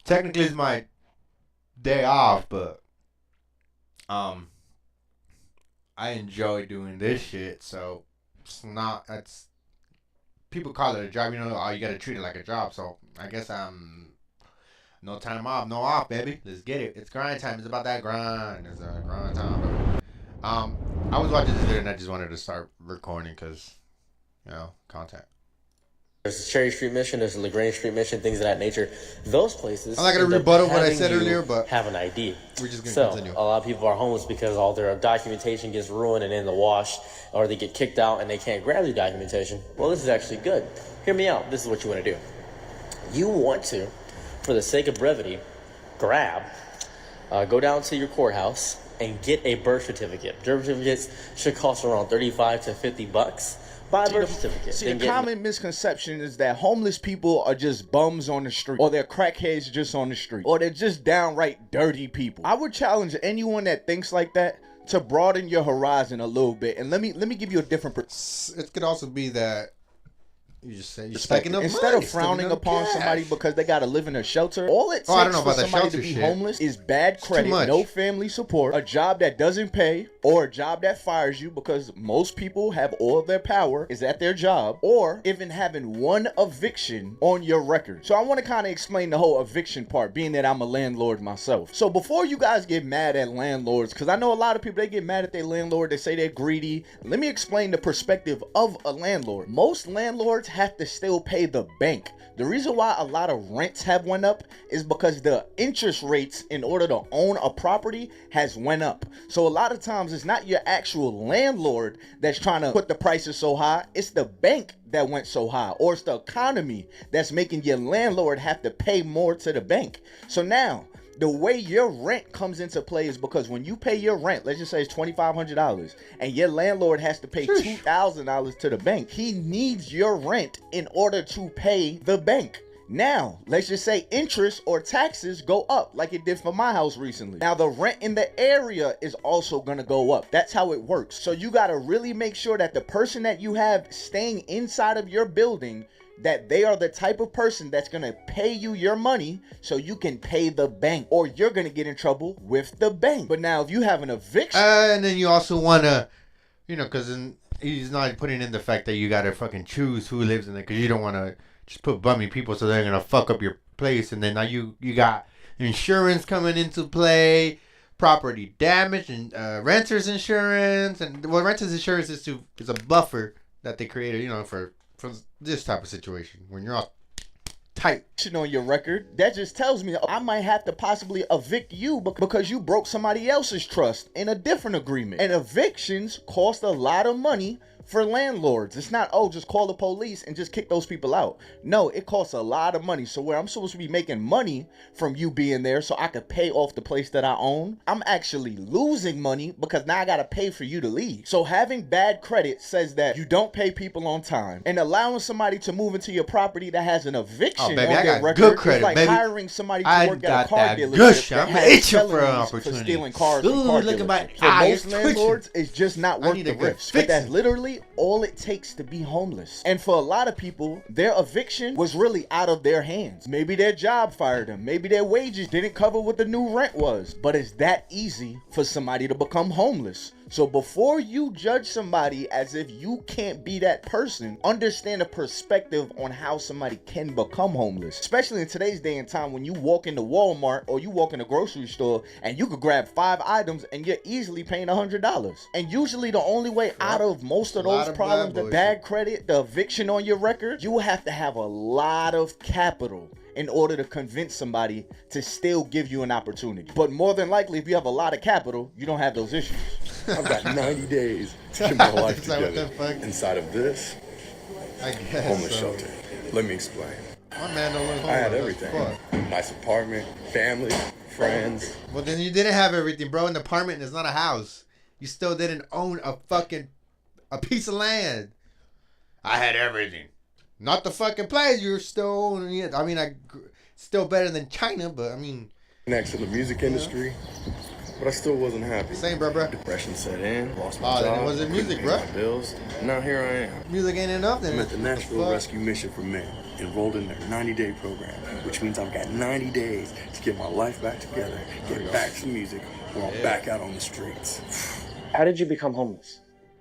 technically it's my day off, but um, I enjoy doing this shit. So it's not. It's people call it a job. You know, oh, you gotta treat it like a job. So I guess I'm no time off, no off, baby. Let's get it. It's grind time. It's about that grind. It's a grind time. I was watching this video and I just wanted to start recording because, content. There's the Cherry Street Mission, there's the LaGrange Street Mission, things of that nature. Those places. I'm not gonna rebuttal what I said earlier, but have an ID. We're just gonna continue. A lot of people are homeless because all their documentation gets ruined and in the wash, or they get kicked out and they can't grab their documentation. Well, this is actually good. Hear me out. This is what you want to do. You want to, for the sake of brevity, go down to your courthouse and get a birth certificate. Birth certificates should cost around $35 to $50. Buy a birth certificate. See, the common misconception is that homeless people are just bums on the street, or they're crackheads just on the street, or they're just downright dirty people. I would challenge anyone that thinks like that to broaden your horizon a little bit, and let me give you a different It could also be that you just say you're stacking up instead money, of frowning upon cash. somebody because they gotta live in a shelter. All it takes I don't know for about the somebody shelter to be shit. homeless is bad credit, much. no family support, a job that doesn't pay, or a job that fires you because most people have all of their power is at their job, or even having one eviction on your record. So I want to kind of explain the whole eviction part, being that I'm a landlord myself. So before you guys get mad at landlords, because I know a lot of people, they get mad at their landlord, they say they're greedy. Let me explain the perspective of a landlord. Most landlords have to still pay the bank. The reason why a lot of rents have went up is because the interest rates in order to own a property has went up. So a lot of times it's not your actual landlord that's trying to put the prices so high, it's the bank that went so high, or it's the economy that's making your landlord have to pay more to the bank. So now the way your rent comes into play is because when you pay your rent, let's just say it's $2,500, and your landlord has to pay $2,000 to the bank, he needs your rent in order to pay the bank. Now, let's just say interest or taxes go up like it did for my house recently. Now, the rent in the area is also gonna go up. That's how it works. So you gotta really make sure that the person that you have staying inside of your building, that they are the type of person that's gonna pay you your money so you can pay the bank, or you're gonna get in trouble with the bank. But now if you have an eviction, and then you also wanna, because he's not putting in the fact that you gotta fucking choose who lives in there, because you don't wanna just put bummy people so they're gonna fuck up your place, and then now you got insurance coming into play, property damage, and renters insurance, and renters insurance is a buffer that they created, for this type of situation when you're all tight on your record, that just tells me I might have to possibly evict you because you broke somebody else's trust in a different agreement. And evictions cost a lot of money for landlords. It's not, just call the police and just kick those people out. No, it costs a lot of money. So where I'm supposed to be making money from you being there so I could pay off the place that I own, I'm actually losing money because now I gotta pay for you to leave. So having bad credit says that you don't pay people on time, and allowing somebody to move into your property that has an eviction baby, on I their got record good credit, is like baby. hiring somebody to I work at got a car that dealership good shit. that I'm has itching for an felonies opportunity. for stealing cars from Ooh, car look at my dealerships. For eye, most it's twitching. landlords, it's just not I worth need the a good risk. But that's literally all it takes to be homeless. And for a lot of people, their eviction was really out of their hands. Maybe their job fired them. Maybe their wages didn't cover what the new rent was. But it's that easy for somebody to become homeless. So before you judge somebody as if you can't be that person, understand the perspective on how somebody can become homeless. Especially in today's day and time when you walk into Walmart or you walk in a grocery store and you could grab 5 items and you're easily paying $100. And usually the only way out of most of those problems, the bad credit, the eviction on your record, you will have to have a lot of capital in order to convince somebody to still give you an opportunity. But more than likely, if you have a lot of capital, you don't have those issues. I've got 90 days to get my life Is that what together the fuck? inside of this I guess homeless so. shelter. Let me explain. My man don't look homeless. I had That's everything. fuck. Nice apartment, family, friends. Well, then you didn't have everything, bro. An apartment is not a house. You still didn't own a piece of land. I had everything. Not the fucking place. You're still owning it. I mean, still better than China, but I mean, Next to the music industry, but I still wasn't happy. same, bro. Depression set in, lost my Oh, job. then it wasn't music, couldn't pay bro. my bills. Now here I am. Music ain't enough. Then I'm at the what Nashville fuck? Rescue Mission for Men, enrolled in their 90-day program, which means I've got 90 days to get my life back together, get back to music, or I'm back out on the streets. How did you become homeless?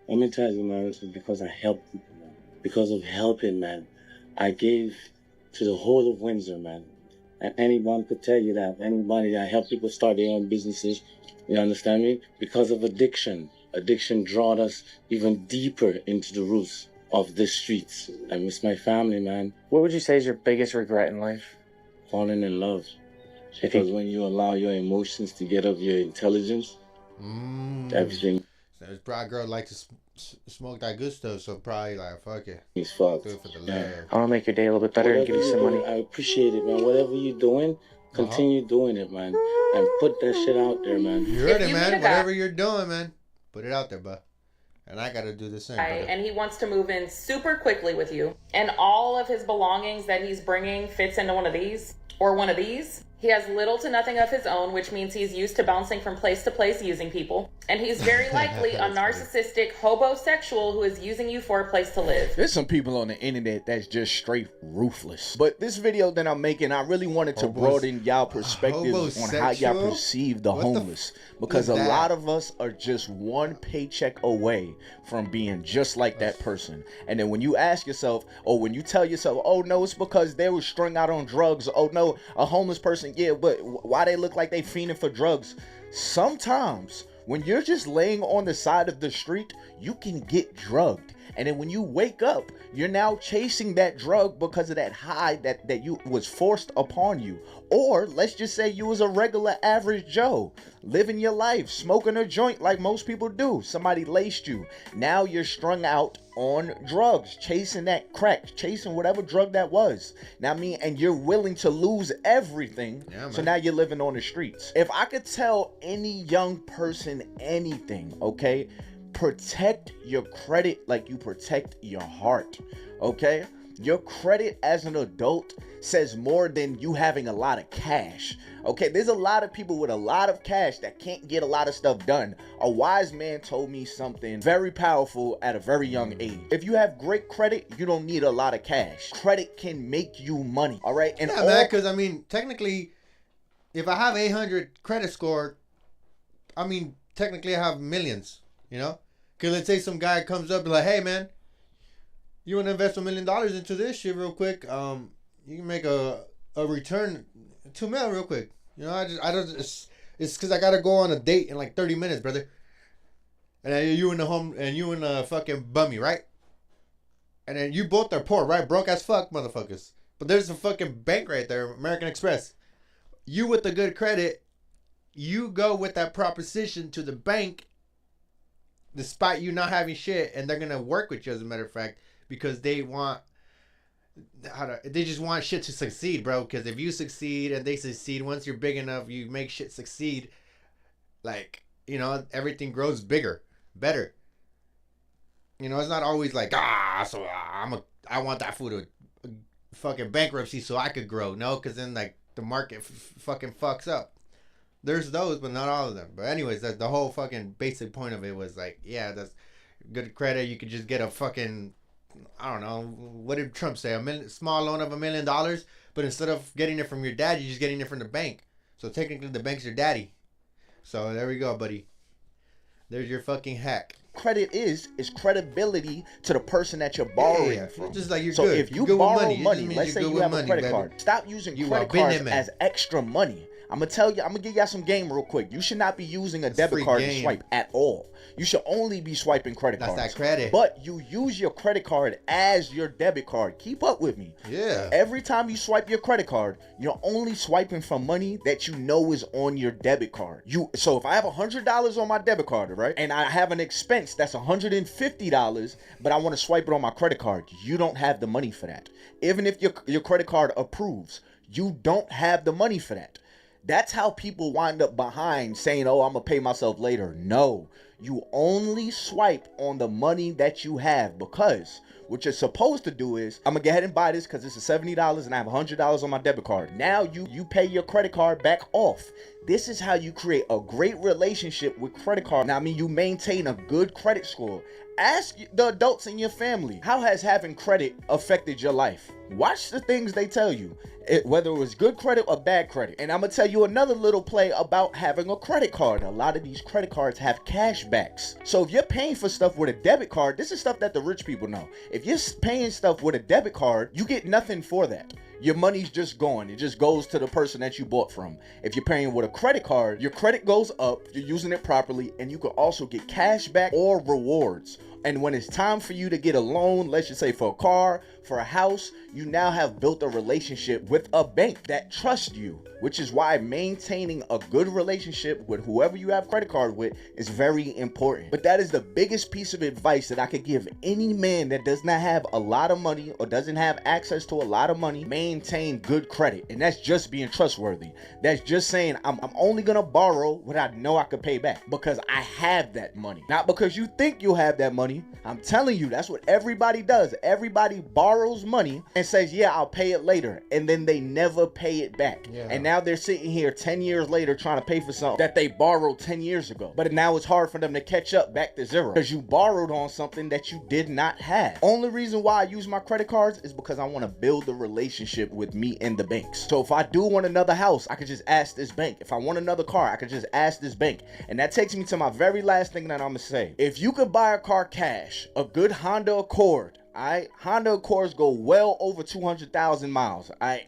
Let me tell you, man, it's because I helped people, man. Because of helping, man, I gave to the whole of Windsor, man. And anyone could tell you that. Anybody that helped people start their own businesses, you understand me? Because of addiction. Addiction drawed us even deeper into the roots of the streets. I miss my family, man. What would you say is your biggest regret in life? Falling in love. Because when you allow your emotions to get over your intelligence, everything So this broad girl like to smoke that good stuff, so probably like, fuck it. is fucked. Do it for the love. I want to make your day a little bit better and give you some money. I appreciate it, man. Whatever you're doing, continue doing it, man. And put that shit out there, man. You heard If it, you man. meet a guy- Whatever you're doing, man, put it out there, bud. And I gotta do the same. brother. And he wants to move in super quickly with you, and all of his belongings that he's bringing fits into one of these or one of these. He has little to nothing of his own, which means he's used to bouncing from place to place using people. And he's very likely a narcissistic hobosexual who is using you for a place to live. There's some people on the internet that's just straight ruthless. But this video that I'm making, I really wanted to broaden y'all perspectives on how y'all Hobosexual? perceive the What the homeless. Because a is that? lot of us are just one paycheck away from being just like that person. And then when you ask yourself, or when you tell yourself, oh no, it's because they were strung out on drugs. Oh no, a homeless person, yeah, but why they look like they fiending for drugs? Sometimes when you're just laying on the side of the street, you can get drugged. And then when you wake up, you're now chasing that drug because of that high that you was forced upon you. Or let's just say you was a regular average Joe, living your life, smoking a joint like most people do. Somebody laced you. Now you're strung out on drugs, chasing that crack, chasing whatever drug that was. Now and you're willing to lose everything. Yeah, so man. now you're living on the streets. If I could tell any young person anything, okay? Protect your credit like you protect your heart, okay? Your credit as an adult says more than you having a lot of cash, okay? There's a lot of people with a lot of cash that can't get a lot of stuff done. A wise man told me something very powerful at a very young age. If you have great credit, you don't need a lot of cash. Credit can make you money, all right? And Yeah, man, because I mean, technically, if I have 800 credit score, I mean, technically I have millions, you know? Because let's say some guy comes up and like, hey, man, you want to invest $1 million into this shit real quick? You can make a return, $2 million real quick. You know, it's because I got to go on a date in like 30 minutes, brother. And then you and the fucking bummy, right? And then you both are poor, right? Broke as fuck, motherfuckers. But there's a fucking bank right there, American Express. You with the good credit, you go with that proposition to the bank, despite you not having shit, and they're gonna work with you, as a matter of fact, because they just want shit to succeed, bro. Because if you succeed and they succeed, once you're big enough, you make shit succeed. Like, you know, everything grows bigger, better. You know, it's not always like, I want that food to fucking bankruptcy so I could grow. No, because then like the market fucking fucks up. There's those, but not all of them. But anyways, the whole fucking basic point of it was like, yeah, that's good credit. You could just get a fucking, I don't know, what did Trump say? Small loan of $1 million, but instead of getting it from your dad, you're just getting it from the bank. So technically, the bank's your daddy. So there we go, buddy. There's your fucking hack. Credit is credibility to the person that you're borrowing Yeah, from. it's just like you're so good. if you You're good with borrow money, it just money, means let's you're say good you with have a money, credit baby. card. Stop using You credit are business cards man. as extra money. I'm gonna give y'all some game real quick. You should not be using a debit free card to game. swipe at all. You should only be swiping credit That's cards. that credit. But you use your credit card as your debit card. Keep up with me. Yeah. Every time you swipe your credit card, you're only swiping for money that you know is on your debit card. So if I have $100 on my debit card, right, and I have an expense that's $150, but I want to swipe it on my credit card, you don't have the money for that. Even if your credit card approves, you don't have the money for that. That's how people wind up behind saying, oh, I'm gonna pay myself later. No, you only swipe on the money that you have, because what you're supposed to do is, I'm gonna go ahead and buy this because it's $70 and I have $100 on my debit card. Now you pay your credit card back off. This is how you create a great relationship with credit card. Now, I mean, you maintain a good credit score Ask the adults in your family, how has having credit affected your life? Watch the things they tell you, whether it was good credit or bad credit. And I'm gonna tell you another little play about having a credit card. A lot of these credit cards have cash backs. So if you're paying for stuff with a debit card, this is stuff that the rich people know. If you're paying stuff with a debit card, you get nothing for that. Your money's just gone. It just goes to the person that you bought from. If you're paying with a credit card, your credit goes up, you're using it properly, and you can also get cash back or rewards. And when it's time for you to get a loan, let's just say for a car, for a house, you now have built a relationship with a bank that trusts you, which is why maintaining a good relationship with whoever you have credit card with is very important. But that is the biggest piece of advice that I could give any man that does not have a lot of money or doesn't have access to a lot of money. Maintain good credit. And that's just being trustworthy. That's just saying I'm only gonna borrow what I know I could pay back because I have that money. Not because you think you'll have that money. I'm telling you, that's what everybody does. Everybody borrows money and says, yeah, I'll pay it later. And then they never pay it back. Yeah. And now they're sitting here 10 years later trying to pay for something that they borrowed 10 years ago. But now it's hard for them to catch up back to zero because you borrowed on something that you did not have. Only reason why I use my credit cards is because I want to build a relationship with me and the banks. So if I do want another house, I could just ask this bank. If I want another car, I could just ask this bank. And that takes me to my very last thing that I'm gonna say. If you could buy a car cash, a good Honda Accord, Honda Accords go well over 200,000 miles. I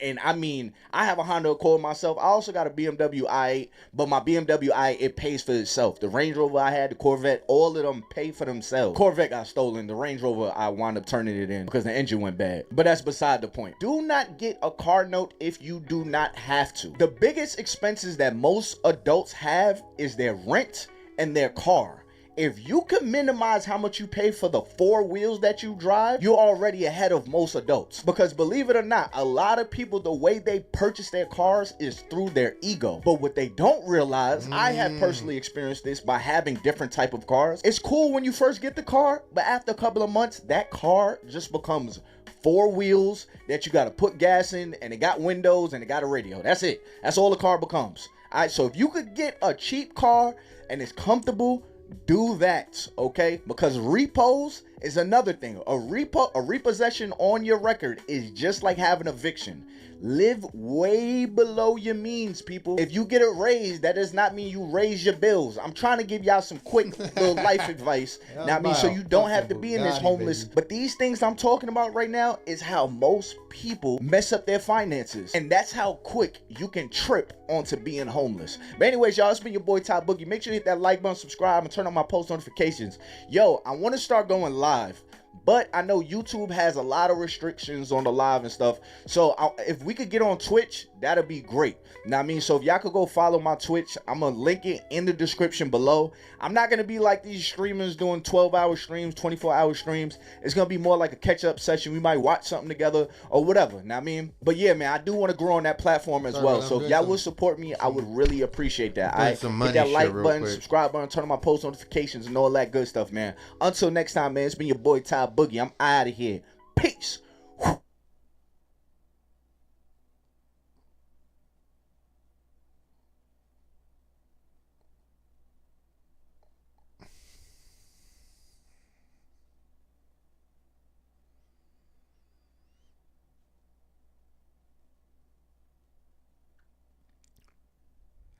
have a Honda Accord myself. I also got a BMW i8, but my BMW i8, it pays for itself. The Range Rover I had, the Corvette, all of them pay for themselves. Corvette got stolen. The Range Rover, I wound up turning it in because the engine went bad. But that's beside the point. Do not get a car note if you do not have to. The biggest expenses that most adults have is their rent and their car. If you can minimize how much you pay for the 4 wheels that you drive, you're already ahead of most adults. Because believe it or not, a lot of people, the way they purchase their cars is through their ego. But what they don't realize, I have personally experienced this by having different type of cars. It's cool when you first get the car, but after a couple of months, that car just becomes 4 wheels that you got to put gas in, and it got windows and it got a radio. That's it. That's all the car becomes. All right, so if you could get a cheap car and it's comfortable, do that, okay? Because repos is another thing. A repossession on your record is just like having eviction. Live way below your means, people. If you get it raised, that does not mean you raise your bills. I'm trying to give y'all some quick little life advice. Now, so you don't have to be in this homeless. But these things I'm talking about right now is how most people mess up their finances. And that's how quick you can trip onto being homeless. But anyways, y'all, it's been your boy Ty Boogie. Make sure you hit that like button, subscribe, and turn on my post notifications. Yo, I want to start going live. But I know YouTube has a lot of restrictions on the live and stuff. So if we could get on Twitch, that'd be great. Now, so if y'all could go follow my Twitch, I'm going to link it in the description below. I'm not going to be like these streamers doing 12-hour streams, 24-hour streams. It's going to be more like a catch-up session. We might watch something together or whatever. Now, but yeah, man, I do want to grow on that platform as well. So if y'all would support me, I would really appreciate that. Hit that like button, subscribe button, turn on my post notifications and all that good stuff, man. Until next time, man, it's been your boy Ty Boogie. I'm out of here. Peace.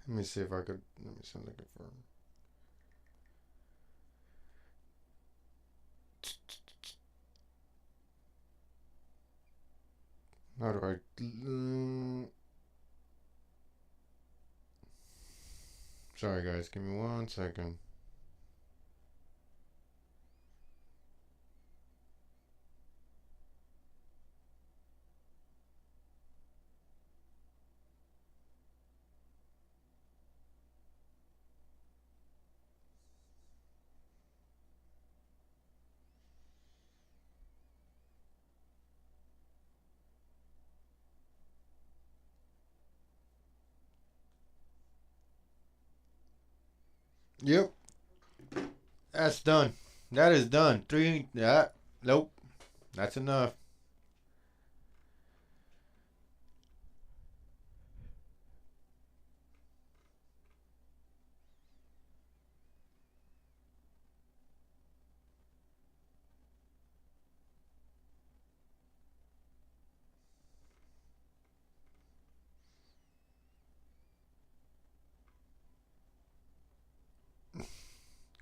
Let me see if I could. Let me send a confirm. How do I? Sorry, guys. Give me 1 second. Yep. That's done. That is done. 3. Yeah. Nope. That's enough.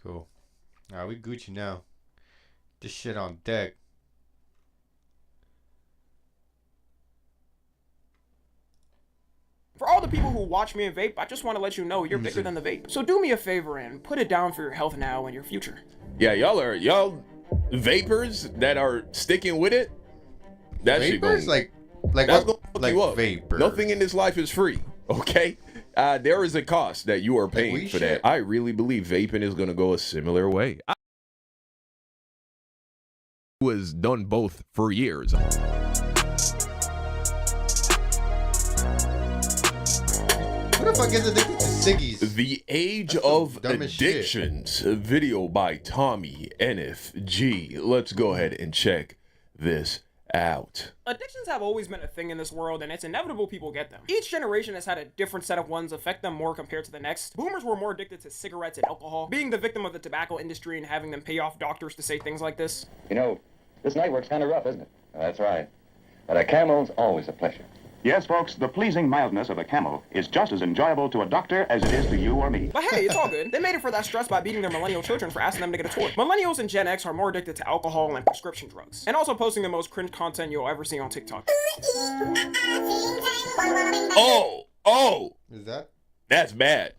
Cool. Alright, we Gucci now. This shit on deck. For all the people who watch me and vape, I just want to let you know you're bigger than the vape. So do me a favor and put it down for your health now and your future. Yeah, y'all vapors that are sticking with it. That shit Vapors? gonna, Like that's what? gonna fuck Like you up. vapors. Nothing in this life is free. Okay. There is a cost that you are paying weed for shit? that. I really believe vaping is gonna go a similar way. I was done both for years. Who the fuck gets addicted to ciggies? The Age That's some of dumb as shit. Addictions, a video by Tommy NFG. Let's go ahead and check this out. Addictions have always been a thing in this world, and it's inevitable people get them. Each generation has had a different set of ones affect them more compared to the next. Boomers were more addicted to cigarettes and alcohol, being the victim of the tobacco industry and having them pay off doctors to say things like this. You know, this night work's kind of rough, isn't it? That's right. But a Camel's always a pleasure. Yes, folks, the pleasing mildness of a Camel is just as enjoyable to a doctor as it is to you or me. But hey, it's all good. They made it for that stress by beating their millennial children for asking them to get a toy. Millennials and Gen X are more addicted to alcohol and prescription drugs, and also posting the most cringe content you'll ever see on TikTok. Oh, Is that? that's bad.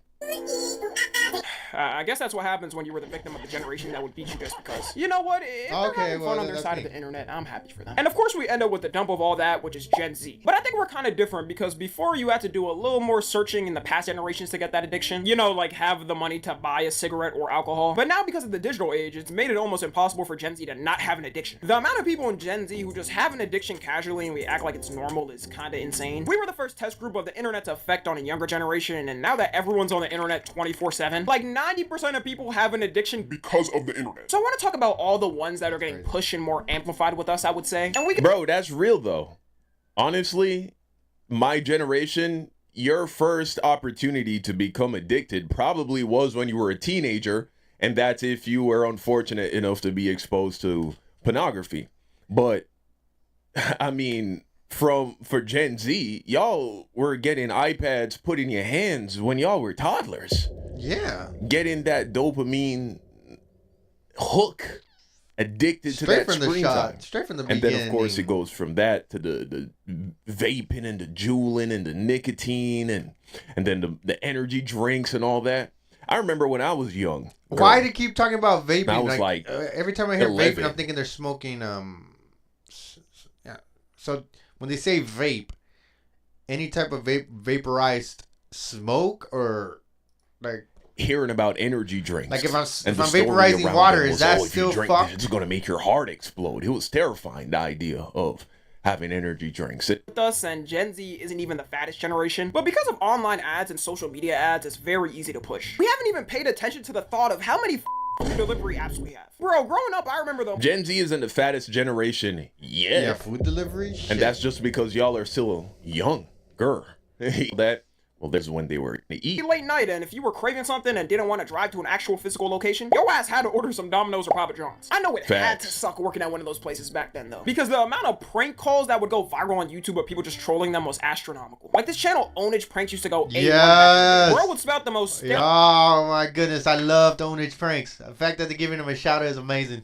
I guess that's what happens when you were the victim of the generation that would beat you just because. You know what? If they're Okay, having well, fun on their that's side me. of the internet, I'm happy for them. And of course, we end up with the dump of all that, which is Gen Z. But I think we're kind of different because before you had to do a little more searching in the past generations to get that addiction. You know, like have the money to buy a cigarette or alcohol. But now because of the digital age, it's made it almost impossible for Gen Z to not have an addiction. The amount of people in Gen Z who just have an addiction casually and we act like it's normal is kind of insane. We were the first test group of the internet's effect on a younger generation, and now that everyone's on the internet 24/7, like 90% of people have an addiction Because of the internet. so I want to talk about all the ones that are getting pushed and more amplified with us, I would say. And we can Bro, that's real though. Honestly, my generation, your first opportunity to become addicted probably was when you were a teenager, and that's if you were unfortunate enough to be exposed to pornography. But I mean, for Gen Z, y'all were getting iPads put in your hands when y'all were toddlers. Yeah. Getting that dopamine hook, addicted to Straight that from the screen shot. time. Straight from the And beginning. then, of course, it goes from that to the vaping and the juuling and the nicotine and then the energy drinks and all that. I remember when I was young. Why do you keep talking about vaping? I was like every time I hear 11. vaping, I'm thinking they're smoking. Yeah. So when they say vape, any type of vaporized smoke or like. Hearing about energy drinks. Like if I'm and the story vaporizing around water, them is was, that if you still drink fucked? this, it's going to make your heart explode. It was terrifying, the idea of having energy drinks. with us, and Gen Z isn't even the fattest generation, but because of online ads and social media ads, it's very easy to push. We haven't even paid attention to the thought of how many food delivery apps we have. Bro, growing up, I remember though. Gen Z isn't the fattest generation yet. Yeah, food delivery. Shit. And that's just because y'all are still younger. Well, there's when they were to eat. Late night, and if you were craving something and didn't want to drive to an actual physical location, your ass had to order some Domino's or Papa John's. I know it had to Facts. suck working at one of those places back then though, because the amount of prank calls that would go viral on YouTube of people just trolling them was astronomical. Like this channel Ownage Pranks used to go A1 back in the day. Yes. Bro would spout the most Oh my goodness, I love Ownage Pranks. The fact that they're giving him a shout out is amazing.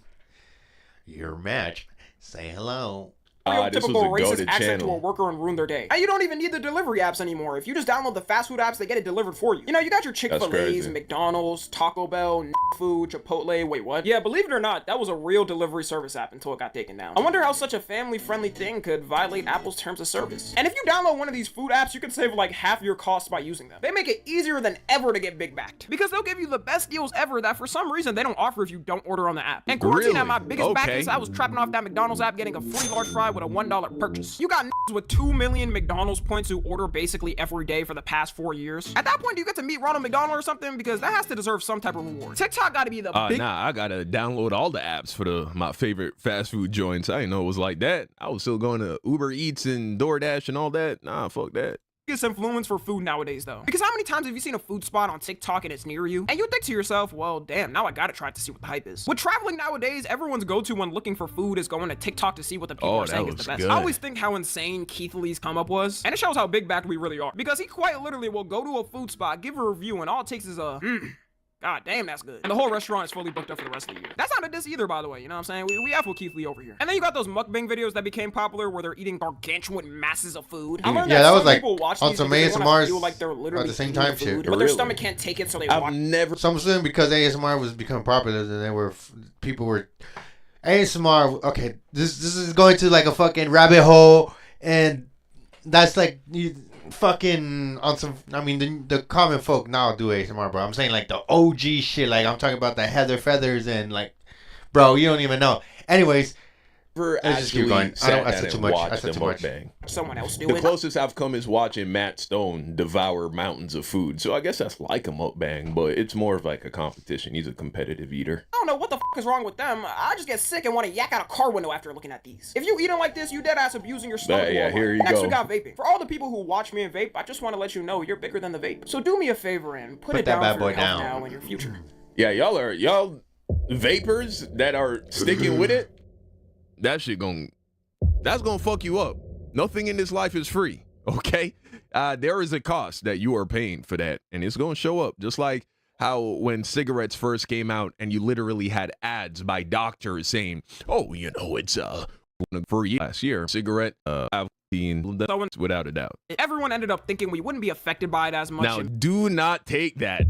Your match. Say hello. This was a stereotypical racist goated accent to a channel. worker and ruin their day. And you don't even need the delivery apps anymore. If you just download the fast food apps, they get it delivered for you. You know, you got your Chick-fil-A's, crazy. McDonald's, Taco Bell, Food, Chipotle. Wait, what? Yeah, believe it or not, that was a real delivery service app until it got taken down. I wonder how such a family-friendly thing could violate Apple's terms of service. And if you download one of these food apps, you can save like half your costs by using them. They make it easier than ever to get big backed, because they'll give you the best deals ever that for some reason they don't offer if you don't order on the app. And quarantine Really? at my biggest Okay. backers, I was trapping off that McDonald's app getting a free large fry with a $1 purchase. You got with 2 million McDonald's points who order basically every day for the past 4 years. At that point, do you get to meet Ronald McDonald or something? Because that has to deserve some type of reward. TikTok got to be the big. Nah, I gotta download all the apps for my favorite fast food joints. I didn't know it was like that. I was still going to Uber Eats and DoorDash and all that. Nah, fuck that. Biggest influence for food nowadays though, because how many times have you seen a food spot on TikTok and it's near you and you think to yourself, well damn, now I gotta try it to see what the hype is. With traveling nowadays, everyone's go-to when looking for food is going to TikTok to see what the people are saying is the best. good. I always think how insane Keith Lee's come up was, and it shows how big backed we really are, because he quite literally will go to a food spot, give a review, and all it takes is a God damn, that's good. And the whole restaurant is fully booked up for the rest of the year. That's not a diss either, by the way, you know what I'm saying? We have with Keith Lee over here. And then you got those mukbang videos that became popular where they're eating gargantuan masses of food. I learned Yeah, that was some like people watch on these some because they wanna ASMRs feel like they're at literally the same eating time the shit. food, but their Really? stomach can't take it, so they I've watch. never. Some of them, because ASMR was becoming popular, then they were people were ASMR. Okay, this is going to like a fucking rabbit hole, and that's like you fucking on some. I mean, the common folk now do ASMR, bro. I'm saying like the OG shit. Like I'm talking about the Heather Feathers and like, bro, you don't even know. Anyways, let's just keep going. I said too much. I said too much. Someone else do The it. closest I've come is watching Matt Stone devour mountains of food. So I guess that's like a mukbang, but it's more of like a competition. He's a competitive eater. I don't know what the fuck is wrong with them. I just get sick and want to yak out a car window after looking at these. If you eating like this, you dead ass abusing your stomach. Yeah, here you Next go. we got vaping. For all the people who watch me and vape, I just want to let you know you're bigger than the vape. So do me a favor and put it that down bad for boy your health down. now and your future. Yeah, y'all vapors that are sticking with it. That's gonna fuck you up. Nothing in this life is free. Okay, there is a cost that you are paying for that, and it's gonna show up. Just like how when cigarettes first came out, and you literally had ads by doctors saying, "Oh, you know, it's for last year cigarette I've seen without a doubt." Everyone ended up thinking we wouldn't be affected by it as much. Now, do not take that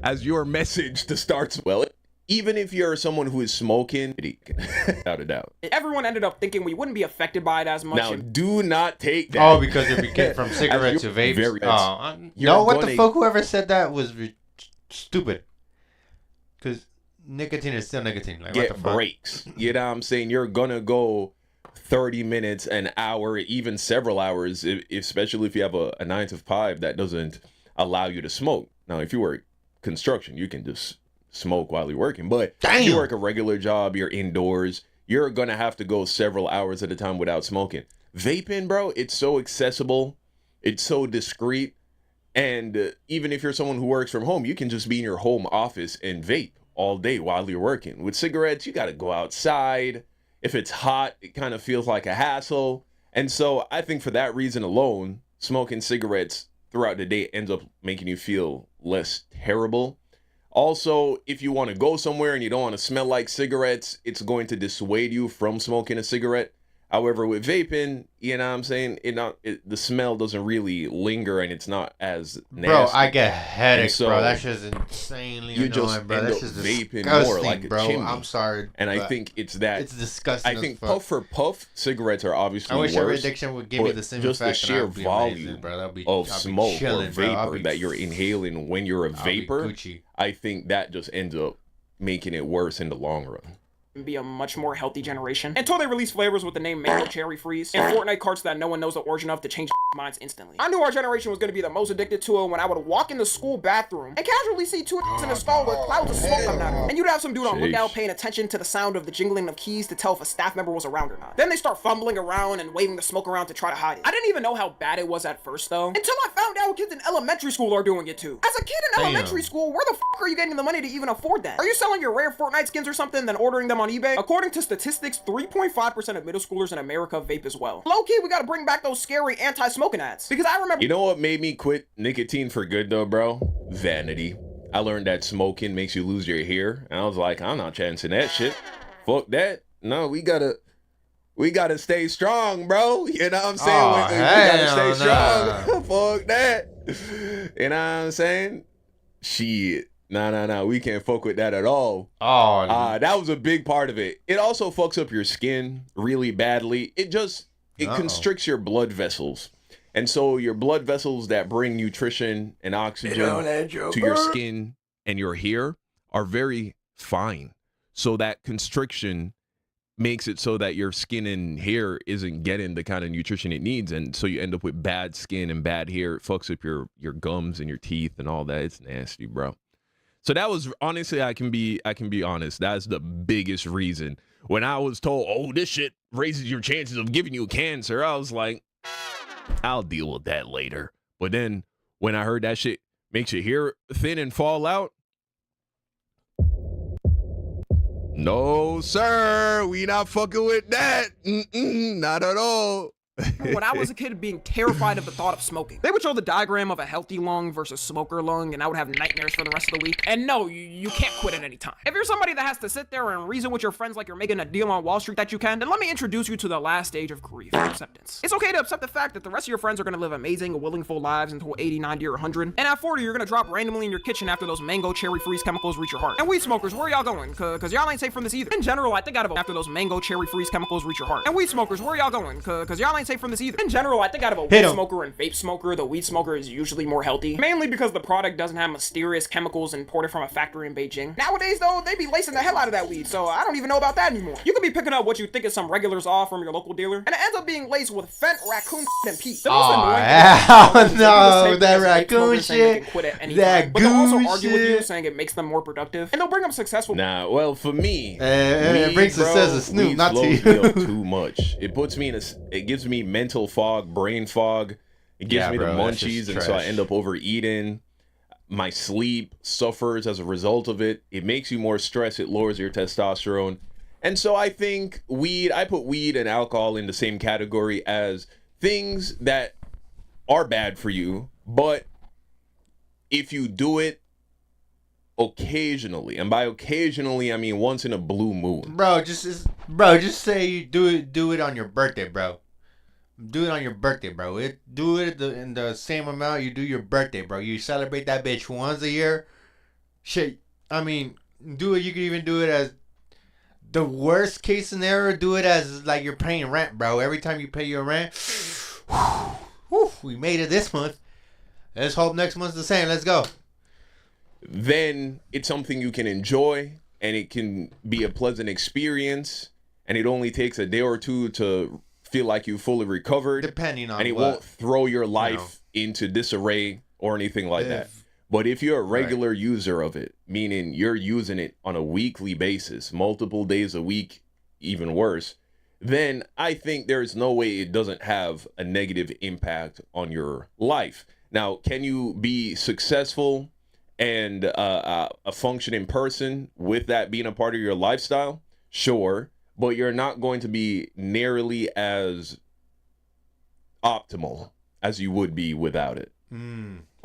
as your message to start. Well, even if you're someone who is smoking, without a doubt. Everyone ended up thinking we wouldn't be affected by it as much. Now, do not take that. Oh, because it became from cigarette to vape. No, what the fuck? Whoever said that was stupid. Because nicotine is still nicotine. Like, Get what the fuck? breaks. You know what I'm saying? You're gonna go 30 minutes, an hour, even several hours, especially if you have a 9 to 5 that doesn't allow you to smoke. Now, if you work construction, you can just smoke while you're working. But if you work a regular job, you're indoors, you're gonna have to go several hours at a time without smoking. Vaping, bro, it's so accessible, it's so discreet, and even if you're someone who works from home, you can just be in your home office and vape all day while you're working. With cigarettes, you gotta go outside. If it's hot, it kind of feels like a hassle. And so I think for that reason alone, smoking cigarettes throughout the day ends up making you feel less terrible. Also, if you want to go somewhere and you don't want to smell like cigarettes, it's going to dissuade you from smoking a cigarette. However, with vaping, you know what I'm saying, the smell doesn't really linger and it's not as nasty. Bro, I get headaches, so bro. That shit's insanely you annoying, just bro. end That up shit's vaping disgusting, more like a bro. chimney. I'm sorry. And I think it's that. It's disgusting. I think as fuck. puff for puff, cigarettes are obviously I wish worse. every addiction would give me the same just effect. the sheer and I'd be volume amazing, bro. of I'd be smoke chilling, or bro. I'd vapor be- that you're inhaling when you're a I'll be vapor, Gucci. I think that just ends up making it worse in the long run. Be a much more healthy generation until they release flavors with the name Mango Cherry Freeze and Fortnite carts that no one knows the origin of to change minds instantly. I knew our generation was going to be the most addicted to it when I would walk in the school bathroom and casually see two in a stall with clouds of smoke coming out of it. And you'd have some dude on lookout paying attention to the sound of the jingling of keys to tell if a staff member was around or not. Then they start fumbling around and waving the smoke around to try to hide it. I didn't even know how bad it was at first though, until I found out kids in elementary school are doing it too. As a kid in elementary school, where the fuck are you getting the money to even afford that? Are you selling your rare Fortnite skins or something then ordering them on eBay? According to statistics, 3.5% of middle schoolers in America vape as well. Low-key, we gotta bring back those scary anti-smoking ads. Because I remember— You know what made me quit nicotine for good though, bro? Vanity. I learned that smoking makes you lose your hair, and I was like, I'm not chancing that shit. Fuck that. No, we gotta stay strong, bro. You know what I'm saying? Oh, we gotta hell stay strong. Fuck that. You know what I'm saying? Shit. Nah. We can't fuck with that at all. Oh, that was a big part of it. It also fucks up your skin really badly. It constricts your blood vessels. And so your blood vessels that bring nutrition and oxygen to your skin and your hair are very fine. So that constriction makes it so that your skin and hair isn't getting the kind of nutrition it needs. And so you end up with bad skin and bad hair. It fucks up your gums and your teeth and all that. It's nasty, bro. So that was, honestly, I can be honest. That's the biggest reason. When I was told, oh, this shit raises your chances of giving you cancer, I was like, I'll deal with that later. But then when I heard that shit makes your hair thin and fall out, no, sir, we not fucking with that. Not at all. When I was a kid, being terrified of the thought of smoking. They would show the diagram of a healthy lung versus smoker lung, and I would have nightmares for the rest of the week. And no, you can't quit at any time. If you're somebody that has to sit there and reason with your friends like you're making a deal on Wall Street that you can, then let me introduce you to the last stage of grief, acceptance. It's okay to accept the fact that the rest of your friends are gonna live amazing, willingful lives until 80, 90, or 100. And at 40, you're gonna drop randomly in your kitchen after those mango cherry freeze chemicals reach your heart. And weed smokers, where y'all going? Cause y'all ain't safe from this either. In general, I think out of after those mango cherry freeze chemicals reach your heart. And weed smokers, where y'all going? Cause y'all ain't safe from this either. In general, I think out of a weed smoker and vape smoker, the weed smoker is usually more healthy. Mainly because the product doesn't have mysterious chemicals imported from a factory in Beijing. Nowadays, though, they be lacing the hell out of that weed, so I don't even know about that anymore. You could be picking up what you think is some regulars off from your local dealer, and it ends up being laced with fent, raccoon, and peat. The most annoying thing no, that raccoon shit, that but they'll also argue with you, saying it makes them more productive, and they'll bring up successful. Nah, well, for me, it brings success to Snoop, not to you. Too much. It puts me in it gives me mental fog, brain fog. It gives me the munchies, and so I end up overeating. My sleep suffers as a result of it. It makes you more stressed. It lowers your testosterone. And so I think I put weed and alcohol in the same category as things that are bad for you, but if you do it occasionally, and by occasionally I mean once in a blue moon. Bro, just say you do it on your birthday, bro. Do it on your birthday, bro. Do it in the same amount you do your birthday, bro. You celebrate that bitch once a year. Shit, I mean, do it. You could even do it as the worst case scenario. Do it as like you're paying rent, bro. Every time you pay your rent, whew, we made it this month. Let's hope next month's the same. Let's go. Then it's something you can enjoy, and it can be a pleasant experience, and it only takes a day or two to feel like you fully recovered, depending on, and it won't throw your life into disarray or anything like that. But if you're a regular user of it, meaning you're using it on a weekly basis, multiple days a week, even worse, then I think there's no way it doesn't have a negative impact on your life. Now, can you be successful and a functioning person with that being a part of your lifestyle? Sure. But you're not going to be nearly as optimal as you would be without it.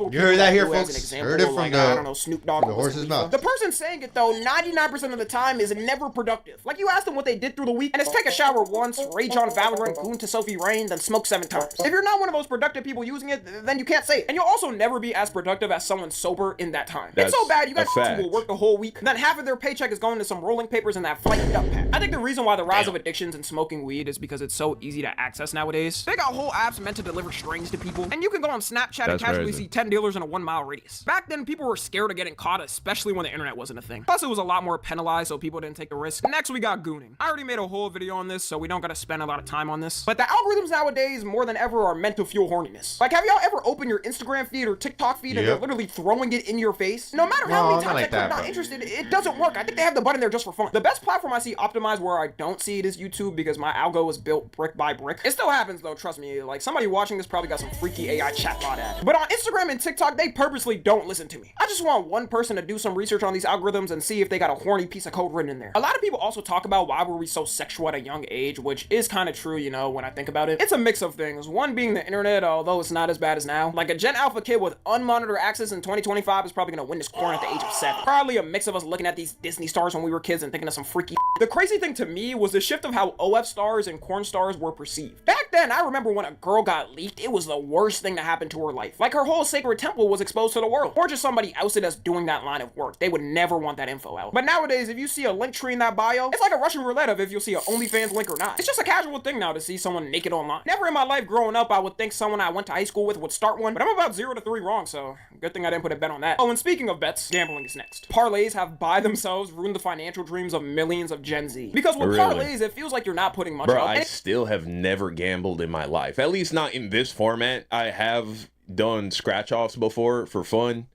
You heard that here, folks. Heard it from like, the, I don't know, Snoop Dogg. the horse's mouth. The person saying it, though, 99% of the time is never productive. Like, you ask them what they did through the week, and it's take a shower once, rage on Valorant, goon to Sophie Rain, then smoke 7 times. If you're not one of those productive people using it, then you can't say it. And you'll also never be as productive as someone sober in that time. It's so bad, you got people who work the whole week, and then half of their paycheck is going to some rolling papers and that flight duck pack. I think the reason why the rise of addictions and smoking weed is because it's so easy to access nowadays. They got whole apps meant to deliver strains to people, and you can go on Snapchat and casually see 10 dealers in a 1-mile radius. Back then, people were scared of getting caught, especially when the internet wasn't a thing. Plus, it was a lot more penalized, so people didn't take the risk. Next, we got gooning. I already made a whole video on this, so we don't gotta spend a lot of time on this. But the algorithms nowadays, more than ever, are meant to fuel horniness. Like, have y'all ever opened your Instagram feed or TikTok feed and they're literally throwing it in your face? No matter how many times I click not interested, it doesn't work. I think they have the button there just for fun. The best platform I see optimized where I don't see it is YouTube, because my algo is built brick by brick. It still happens though, trust me. Like, somebody watching this probably got some freaky AI chatbot ad. But on Instagram and TikTok, they purposely don't listen to me. I just want one person to do some research on these algorithms and see if they got a horny piece of code written in there. A lot of people also talk about why were we so sexual at a young age, which is kind of true, you know, when I think about it. It's a mix of things. One being the internet, although it's not as bad as now. Like, a Gen Alpha kid with unmonitored access in 2025 is probably gonna win this corn at the age of 7. Probably a mix of us looking at these Disney stars when we were kids and thinking of some freaky. The crazy thing to me was the shift of how OF stars and corn stars were perceived. Back then, I remember when a girl got leaked, it was the worst thing to happen to her life. Like, her whole sacred temple was exposed to the world. Or just somebody ousted as doing that line of work. They would never want that info out. But nowadays, if you see a link tree in that bio, it's like a Russian roulette of if you'll see an OnlyFans link or not. It's just a casual thing now to see someone naked online. Never in my life growing up I would think someone I went to high school with would start one, but I'm about 0 to 3 wrong, so good thing I didn't put a bet on that. Oh, and speaking of bets, gambling is next. Parlays have by themselves ruined the financial dreams of millions of Gen Z. Because with parlays, it feels like you're not putting much up. I still have never gambled in my life. At least not in this format. I have done scratch-offs before for fun,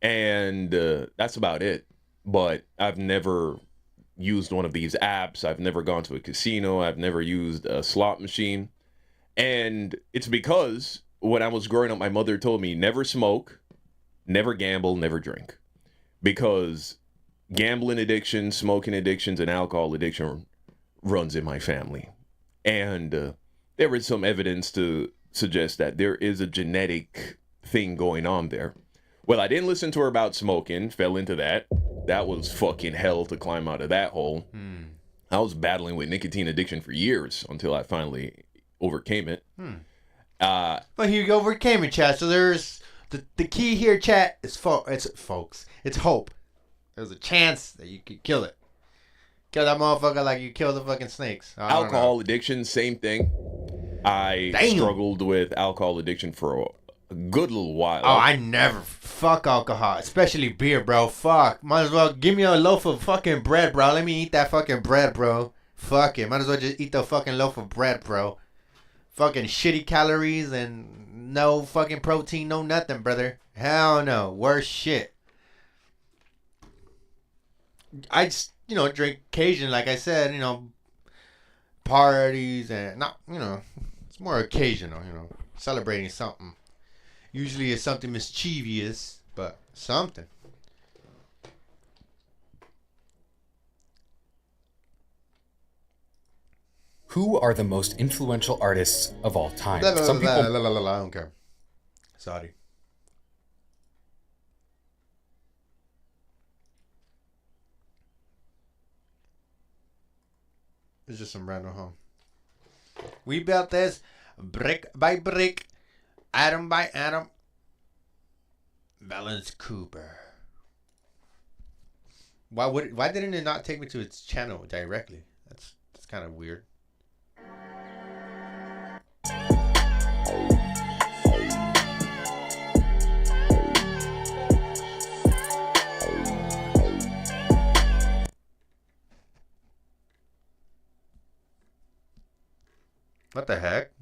and that's about it. But I've never used one of these apps. I've never gone to a casino. I've never used a slot machine. And it's because when I was growing up, my mother told me never smoke, never gamble, never drink. Because gambling addiction, smoking addictions, and alcohol addiction runs in my family. And there is some evidence to suggest that there is a genetic thing going on there. Well, I didn't listen to her about smoking, fell into that. That was fucking hell to climb out of that hole. I was battling with nicotine addiction for years until I finally overcame it. But you overcame it, chat. So there's the key here, chat, is folks. It's hope. There's a chance that you could kill it. Kill that motherfucker like you killed the fucking snakes. Alcohol addiction, same thing. I struggled with alcohol addiction for a good little while. Oh, I never. Fuck alcohol. Especially beer, bro. Fuck. Might as well give me a loaf of fucking bread, bro. Let me eat that fucking bread, bro. Fuck it. Might as well just eat the fucking loaf of bread, bro. Fucking shitty calories and no fucking protein, no nothing, brother. Hell no. Worse shit. I just, drink occasion, like I said, parties and not, it's more occasional, celebrating something. Usually it's something mischievous, but something. Who are the most influential artists of all time? Some people. I don't care. Sorry. It's just some random home. We built this brick by brick, atom by atom. Valence Cooper. Why didn't it not take me to its channel directly? That's kind of weird. What the heck?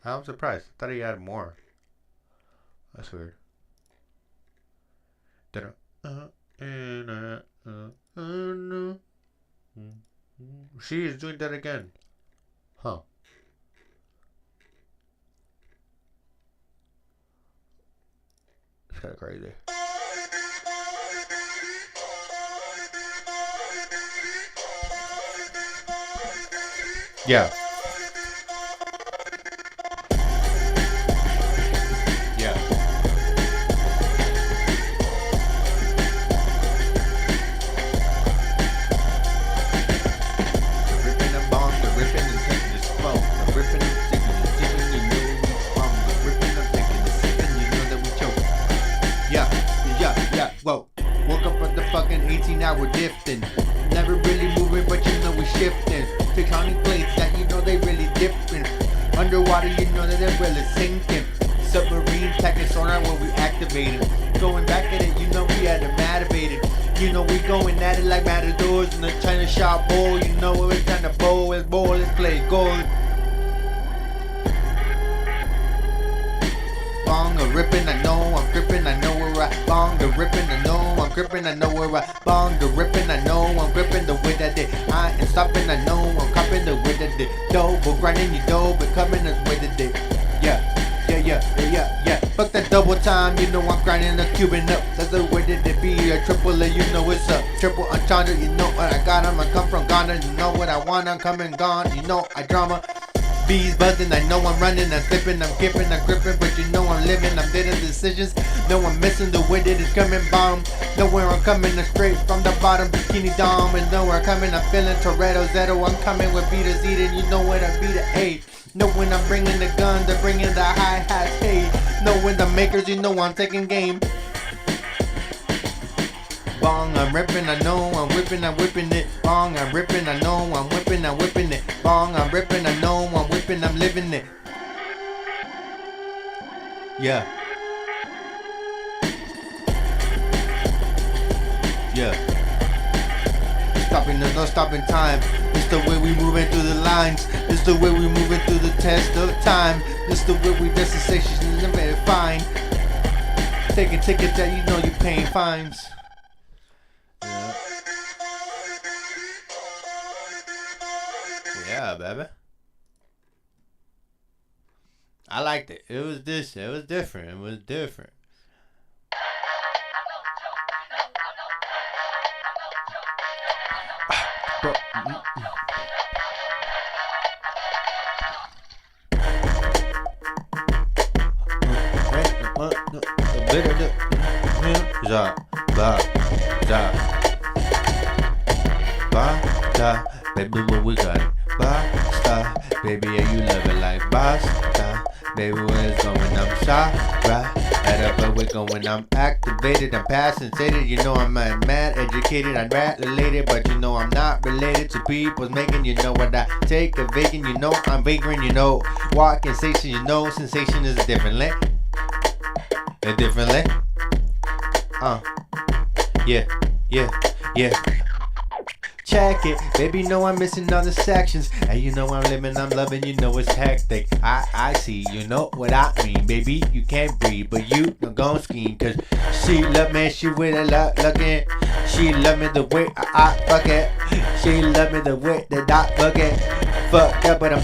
I'm surprised. I thought he had more. That's weird. She is doing that again. Huh. It's kind of crazy. Yeah. Whoa, woke up at the fucking 18-hour drifting. Never really moving, but we shifting. Tectonic plates that they really different. Underwater, that they're really sinking. Submarine tactics sonar when we activated. Going back at it, we had them activated. We going at it like matadors in the China shop bowl. We're trying to bowl and play gold. Bong a ripping, I know I'm gripping, I know where I bong the ripping, I know I'm gripping, I know where I bong the ripping, I know I'm gripping the way that it. I ain't stopping, I know I'm copping the way that it. Double grinding your dough, becoming the way that it. Yeah. Fuck that double time, I'm grinding a Cuban up. That's the way that it be. A triple A, it's a triple entendre. What I got, I come from Ghana. What I want, I'm coming gone. I drama. Bees buzzing, I know I'm running, I'm slipping, I'm kipping, I'm gripping, but I'm living, I'm getting decisions. No, I'm missing the way that it's coming bomb. Nowhere I'm coming straight from the bottom, bikini dom. And nowhere I'm coming, I'm feeling Toretto Zetto. I'm coming with beaters eating, what I beat a A. Know when I'm bringing the gun, they're bringing the hi-hats, hey. Know when the makers, I'm taking game. Bong, I'm ripping, I know I'm whipping, I'm whipping it. Bong, I'm ripping, I know I'm whipping, I'm whipping it. Bong, I'm ripping, I know I'm whipping, I'm living it. Yeah. There's no stopping time. It's the way we moving through the lines. It's the way we moving through the test of time. It's the way we destination is very fine. Taking tickets that you're paying fines. Yeah, baby. I liked it. It was different. It was different. Baby, what we got? Basta, baby, yeah, you love it like basta. Baby, where it's going, I'm sorry. Right up where we're going, I'm activated, I'm passionate. You know I'm mad, educated, I'm rat related, but you know I'm not related to people's making. You know what I take a vegan, you know I'm vagrant, you know walking sensation, you know sensation is a different length. A different length. Yeah. Check it, baby, know I'm missing all the sections. And you know I'm living, I'm loving, you know it's hectic. I see, you know what I mean. Baby, you can't breathe, but you don't gon' scheme. Cause she love me, she with a lot looking. She love me the way I fuck it. She love me the way that I fuck it. Fucked up, but I'm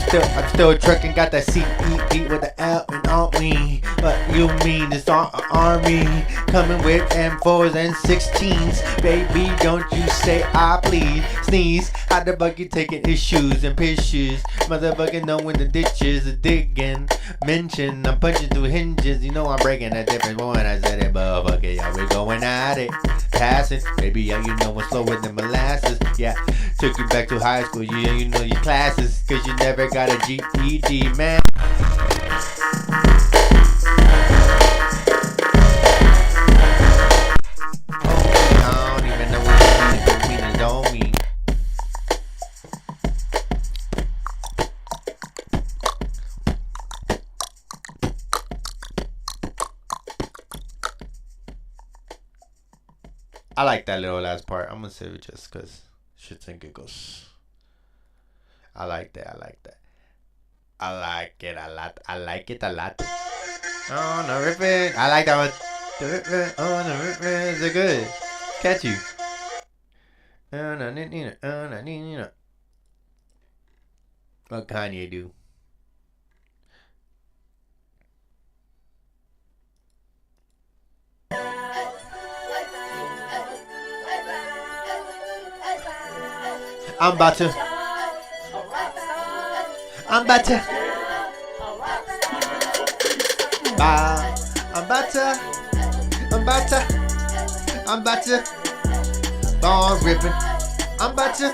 still trucking. Got that CED with the L and on me. But you mean it's our army coming with M4s and 16s. Baby, don't you say I please. Sneeze, how the fuck you taking his shoes and pictures? Motherfucking know when the ditches are digging. Mention, I'm punching through hinges. You know I'm breaking a different one. I said it, but fuck it, yeah, we going at it. Passing, baby, yeah, you know I'm slower than molasses. Yeah, took you back to high school, yeah, you know your classes. Cause you never got a GED, man. I don't even know what you mean, don't mean. I like that little last part. I'm gonna save it just cause shits and giggles. I like that. I like it a lot. I like it a lot. Oh, no ripping. I like that one. The ripping. Oh, no ripping. They're good. Catchy. What Kanye do? I'm about to. I'm about to ball ripping. I'm about to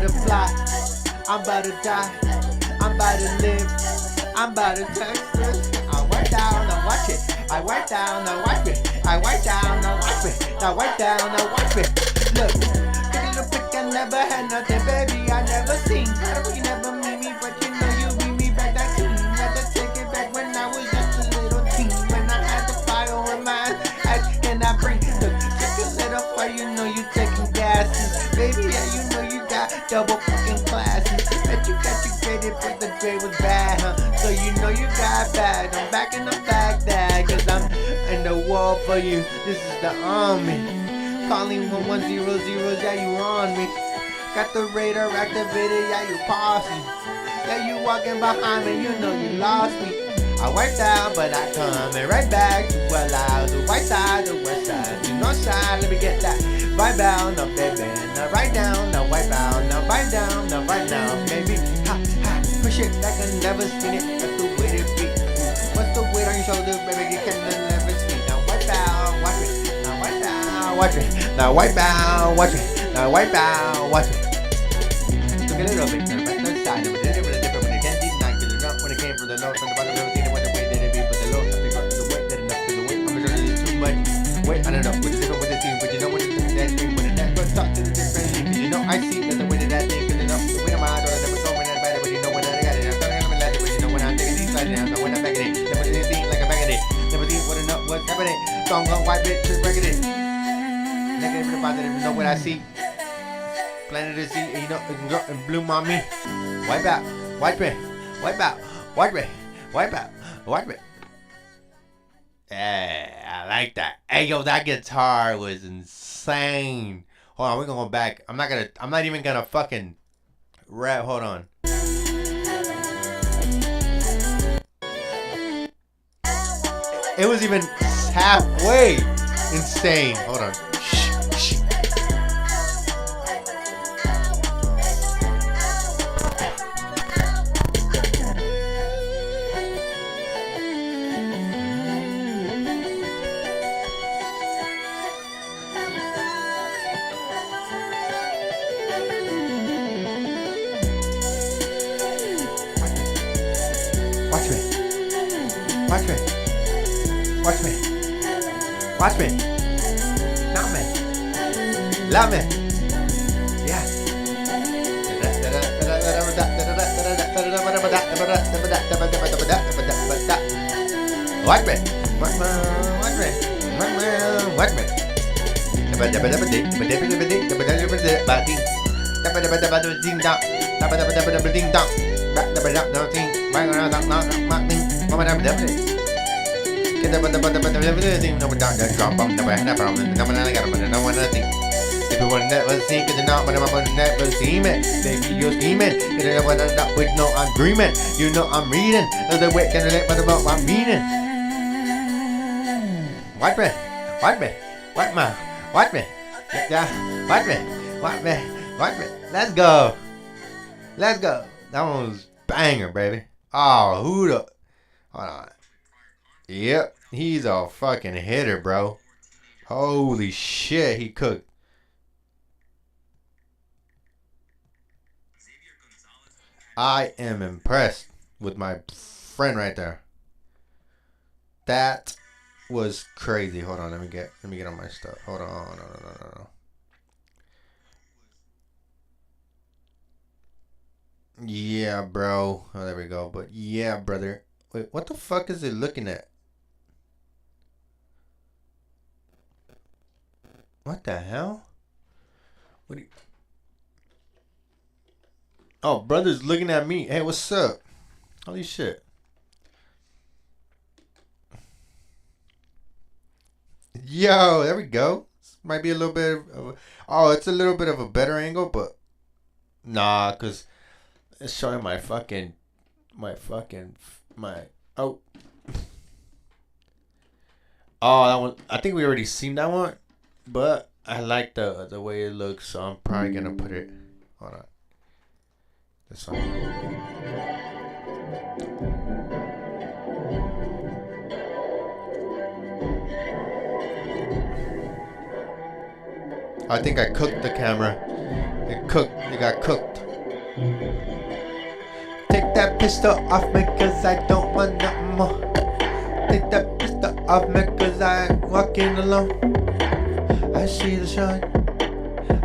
fly. I'm about to die. I'm about to live. I'm about to Texas. I wipe down, I watch it. I wipe down, I wipe it. I wipe down, I wipe it. I wipe down, I wipe it. Look, take a little pic, I never had nothing, baby. I never seen. You never meet me, but you know you beat me back that soon. Had to take it back when I was just a little teen. When I had the fire in my eyes, and I bring. Look, take a little fire, you know you taking gases, baby. Yeah, you know you got double fucking classes. Bet you got you graded, but the grade was bad, huh? So you know you got bad. I'm back in the Baghdad, cause I'm in the wall for you. This is the army. Calling 1100, yeah, you on me. Got the radar activated, yeah, you posse. Yeah, you walking behind me, you know you lost me. I wiped out, but I coming right back to well out. The white side, the west side, the north side. Let me get that vibe out, now baby. Now right down, now wipe out, now vibe down, now right now, baby. Ha, ha, push it like I never seen it. That's the way to be. What's the weight on your shoulder, baby? You can never see. Now wipe out, wipe it. Now wipe out, wipe it. Now wipe out, wipe it. Now wipe out, wipe it. Took a little bit, turn back to the side. But then it was different when it can't deep, not good enough when it came from the north, from the bottom, never seen it when the way that it be. But the low, nothing got to the weight, that enough to the weight. I'm sure there's too much. Wait, I don't know what's different with the team, but you know what it's doing that thing when the net goes talk to the different thing. Cause you know I see that the way that that thing, cause you know the way that my eyes are never going that bad, but you know when I got it. I'm telling you, I'm laughing, but you know when I'm taking these sides, I'm when I'm back in it. Never seen a thing like a back in it. Never seen what enough, what's happening. So I'm gonna wipe it, just break it in. Negative and positive, you know what I see. Planet of sea, you know, it can go and bloom on me. Wipe out, wipe it, wipe out, wipe it, wipe out, wipe it. Yeah, I like that. Hey, yo, that guitar was insane. Hold on, we're gonna go back. I'm not even gonna fucking rap. Hold on. It was even halfway insane. Hold on. Watch me. Watch me. Watch me. Not me. Love me. Yeah. Watch me. Watch me. Watch me. Watch me. If you wanna never see, cause you're not, but I'm never see me. Baby, you're scheming. You don't wanna end up with no agreement. You know I'm reading. The way can relate, but about my meaning. Watch me. Watch me. Watch me. Watch me. Yeah. Watch me. Watch me. Watch me. Let's go. Let's go. That one was banger, baby. Oh, who the? Hold on. Yep. He's a fucking hitter, bro. Holy shit, he cooked. I am impressed with my friend right there. That was crazy. Hold on, let me get on my stuff. Hold on, no. Yeah, bro. Oh, there we go. But yeah, brother. Wait, what the fuck is it looking at? What the hell? What do you... Oh, brother's looking at me. Hey, what's up? Holy shit. Yo, there we go. This might be a little bit of oh, it's a little bit of a better angle, but nah, cause it's showing my oh. Oh, that one. I think we already seen that one, but I like the way it looks, so I'm probably gonna put it. Hold on. This one. I think I cooked the camera. It got cooked. Take that pistol off me cause I don't want nothing more. Take that pistol off me cause I ain't walking alone. I see the shine.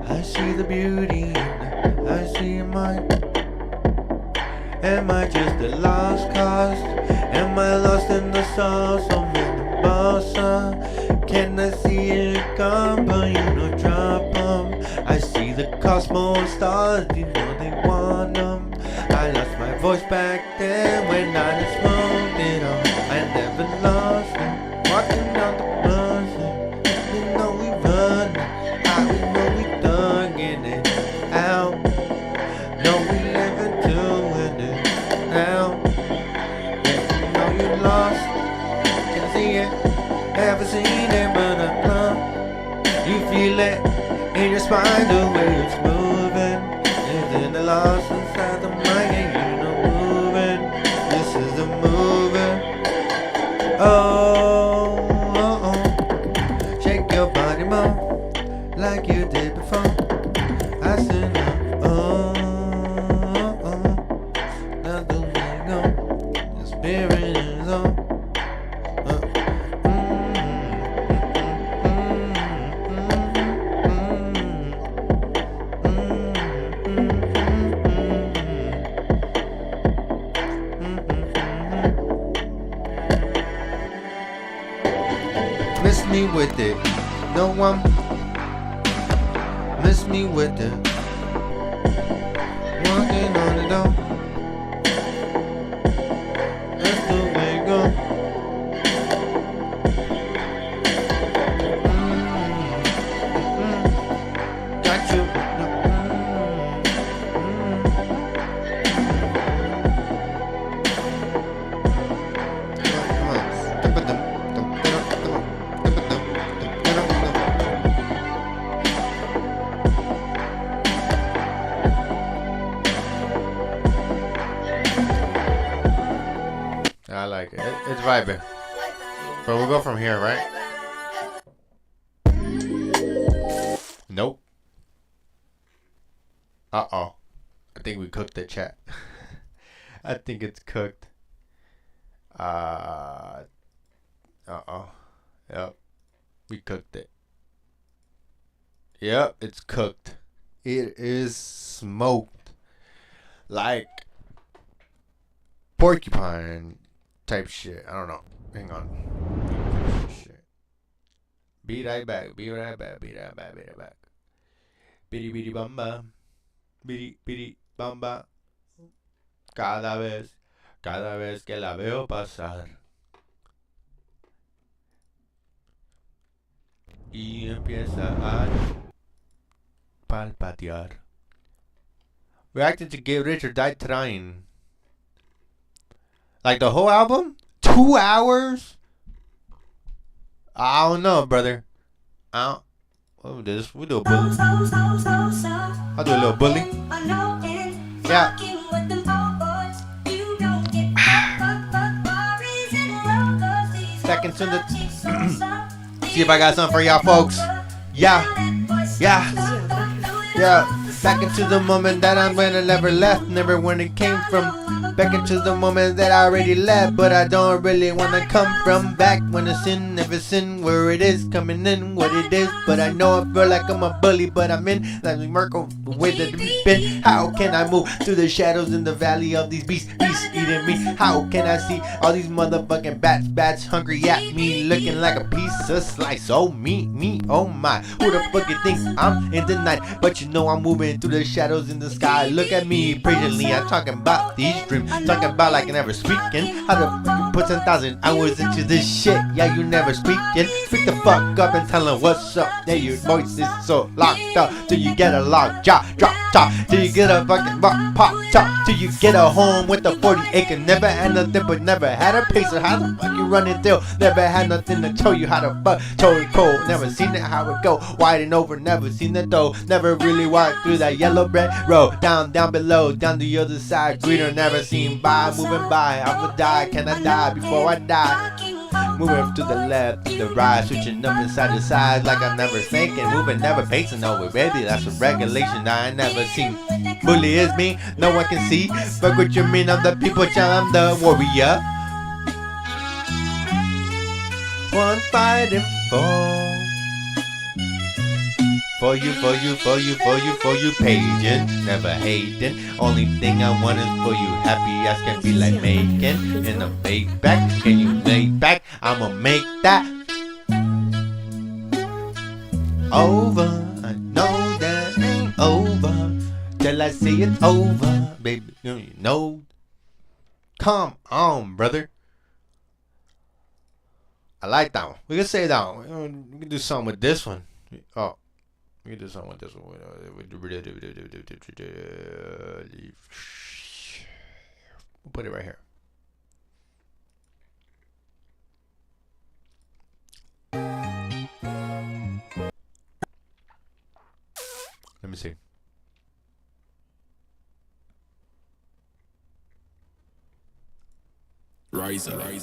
I see the beauty. I see your mind. Am I just a lost cause? Am I lost in the sauce? I'm in the bossa. Can I see it come? But you know, drop 'em. I see the cosmos stars, you know they want 'em. I lost my voice back then when I just smoked it all. I never lost it. Walking down the bus, you know we run. I know we thugging it out. No, we living to win it now. Yeah, you know you lost. Can see it, never seen it, but I'm lost. You feel it in your spine, the way it's moving. It's in the lost inside the mind, and you know moving. This is the moving. Oh, oh, oh. Shake your body more like you did before. I said no. Oh, oh, oh. Now the way go, the spirit is on. Miss me with it. No one miss me with it. Walking on the door. That's the way it go. Got you. I like it. It's vibing. But we'll go from here, right? Nope. Uh-oh. I think we cooked the chat. I think it's cooked. Yep. We cooked it. Yep, it's cooked. It is smoked. Like porcupine type shit. I don't know. Hang on. Shit. Be right back. Be right back. Be right back. Be right back. Bidi bidi bamba. Bidi bidi bamba. Cada vez que la veo pasar. Y empieza a palpatear. Reacting to Get Rich or Die Trying. Like the whole album? 2 hours? I don't know, brother. What we do this? We do a bully. I'll do a little bully. Yeah. Seconds in the. See if I got something for y'all folks. Yeah. Back into the moment that I'm gonna never left, never when it came from. Back into the moment that I already left, but I don't really wanna come from. Back when the sin never sin, where it is coming in, what it is. But I know I feel like I'm a bully, but I'm in like Merkel, the way that we've been. How can I move through the shadows in the valley of these beasts eating me? How can I see all these motherfucking bats hungry at me, looking like a piece of slice? Oh me, oh my. Who the fuck you think I'm in the night? But you know I'm moving through the shadows in the sky. Look at me, patiently. I'm talking about these dreams. Talking about like never speaking. How the fuck you put 10,000 hours into this shit? Yeah, you never speaking. Speak the fuck up and tell them what's up. Yeah, your voice is so locked up. Till you get a lock jaw, drop top. Till you get a fucking rock pop top. Till you get a home with a 40 acre. Never had nothing but never had a pacer. How the fuck you running through? Never had nothing to tell you how to fuck. Totally cold. Never seen it how it go. Wide and over. Never seen it though. Never really walked through that yellow brick road. Down below. Down the other side. Greener never seen by. Moving by. I would die. Can I die before I die? Moving to the left, to the right, switching up inside the sides like I'm never thinking. Moving, never pacing over, baby. That's a regulation I ain't never seen. Bully is me, no one can see. Fuck what you mean, I'm the people, child, I'm the warrior. One fighting for you, paging, never hating. Only thing I want is for you happy as can be like making in a make back. Can you make back? I'ma make that over. I know that ain't over till I see it's over, baby. You know. Come on, brother. I like that one. We can say that one. We can do something with this one. Oh. We can do something with this one. We'll put it right here. Let me see. Riser. I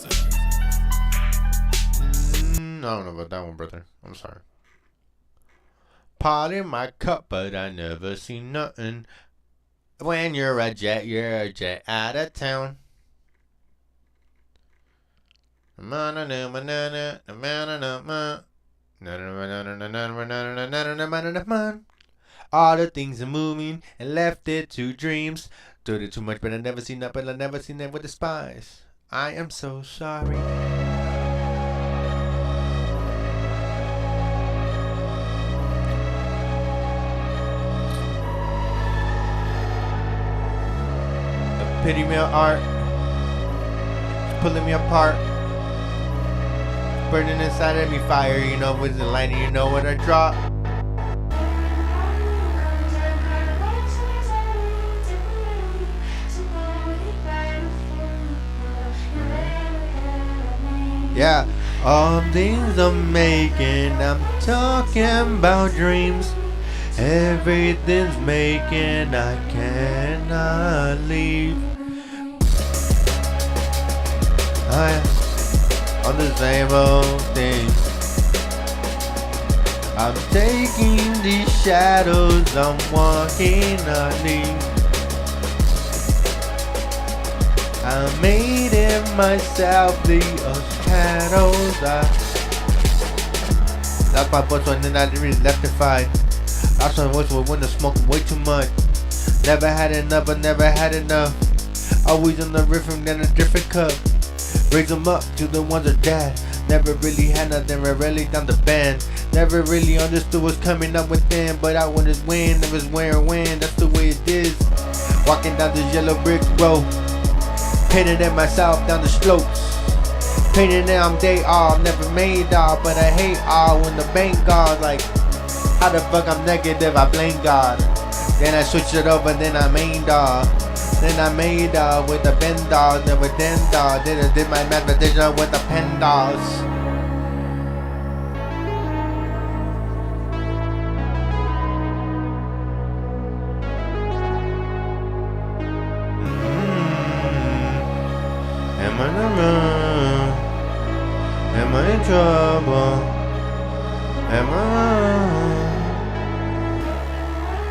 don't know about that one, brother. I'm sorry. Pot in my cup, but I never see nothing. When you're a jet out of town. All the things are moving and left it to dreams. Did it too much, but I never seen that. But I never seen that with the spies. I am so sorry. Pity me art, pulling me apart, burning inside of me fire. You know what's the line? You know what I drop. Yeah, all things I'm making, I'm talking about dreams. Everything's making, I cannot leave. On the same old thing. I'm taking these shadows, I'm walking on these. I made it myself, the shadows. That's my first one, and then I really left it fight. Last one was when the smoking way too much. Never had enough, but never had enough. Always on the rhythm, then a different cup. Raise them up to the ones that dead. Never really had nothing, really down the band. Never really understood what's coming up within, but I want to win, never wearing wind, that's the way it is. Walking down this yellow brick road, painted it myself down the slopes. Painted it, I'm day all, never made all, but I hate all when the bank God, like, how the fuck I'm negative, I blame God. Then I switched it over, then I made all. Then I made with the pen dolls, never den doll. Then I did my mathematician with the pen dolls. Am I in the wrong? Am I in trouble? Am I wrong?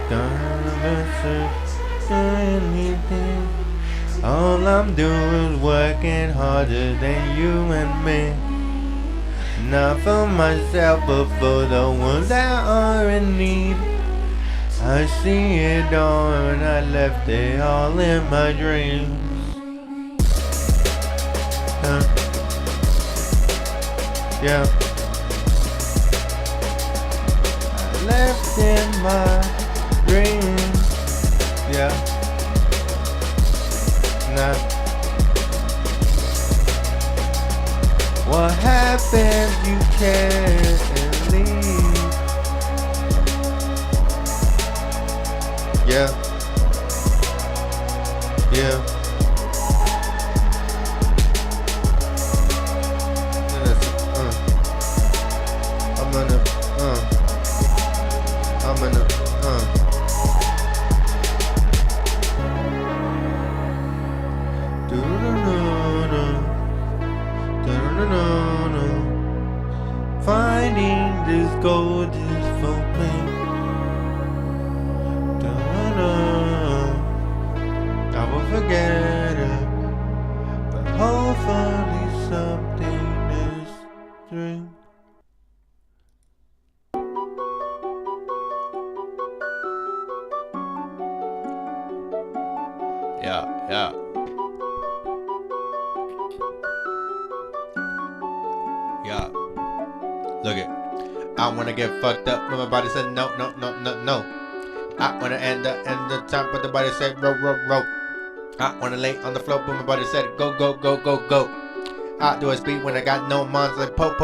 Gonna miss anything. All I'm doing is working harder than you and me. Not for myself, but for the ones that are in need. I see it all and I left it all in my dreams. Yeah. I left in my dreams. Yeah. Nah. What happens? You can't leave. Yeah. Yeah. Finding this gold is for me. I will forget it, but hopefully something is true. Yeah. Yeah. Look it. I wanna get fucked up, but my body said no. I wanna end the time, but the body said row. I wanna lay on the floor, but my body said go. I do a speed when I got no minds like po.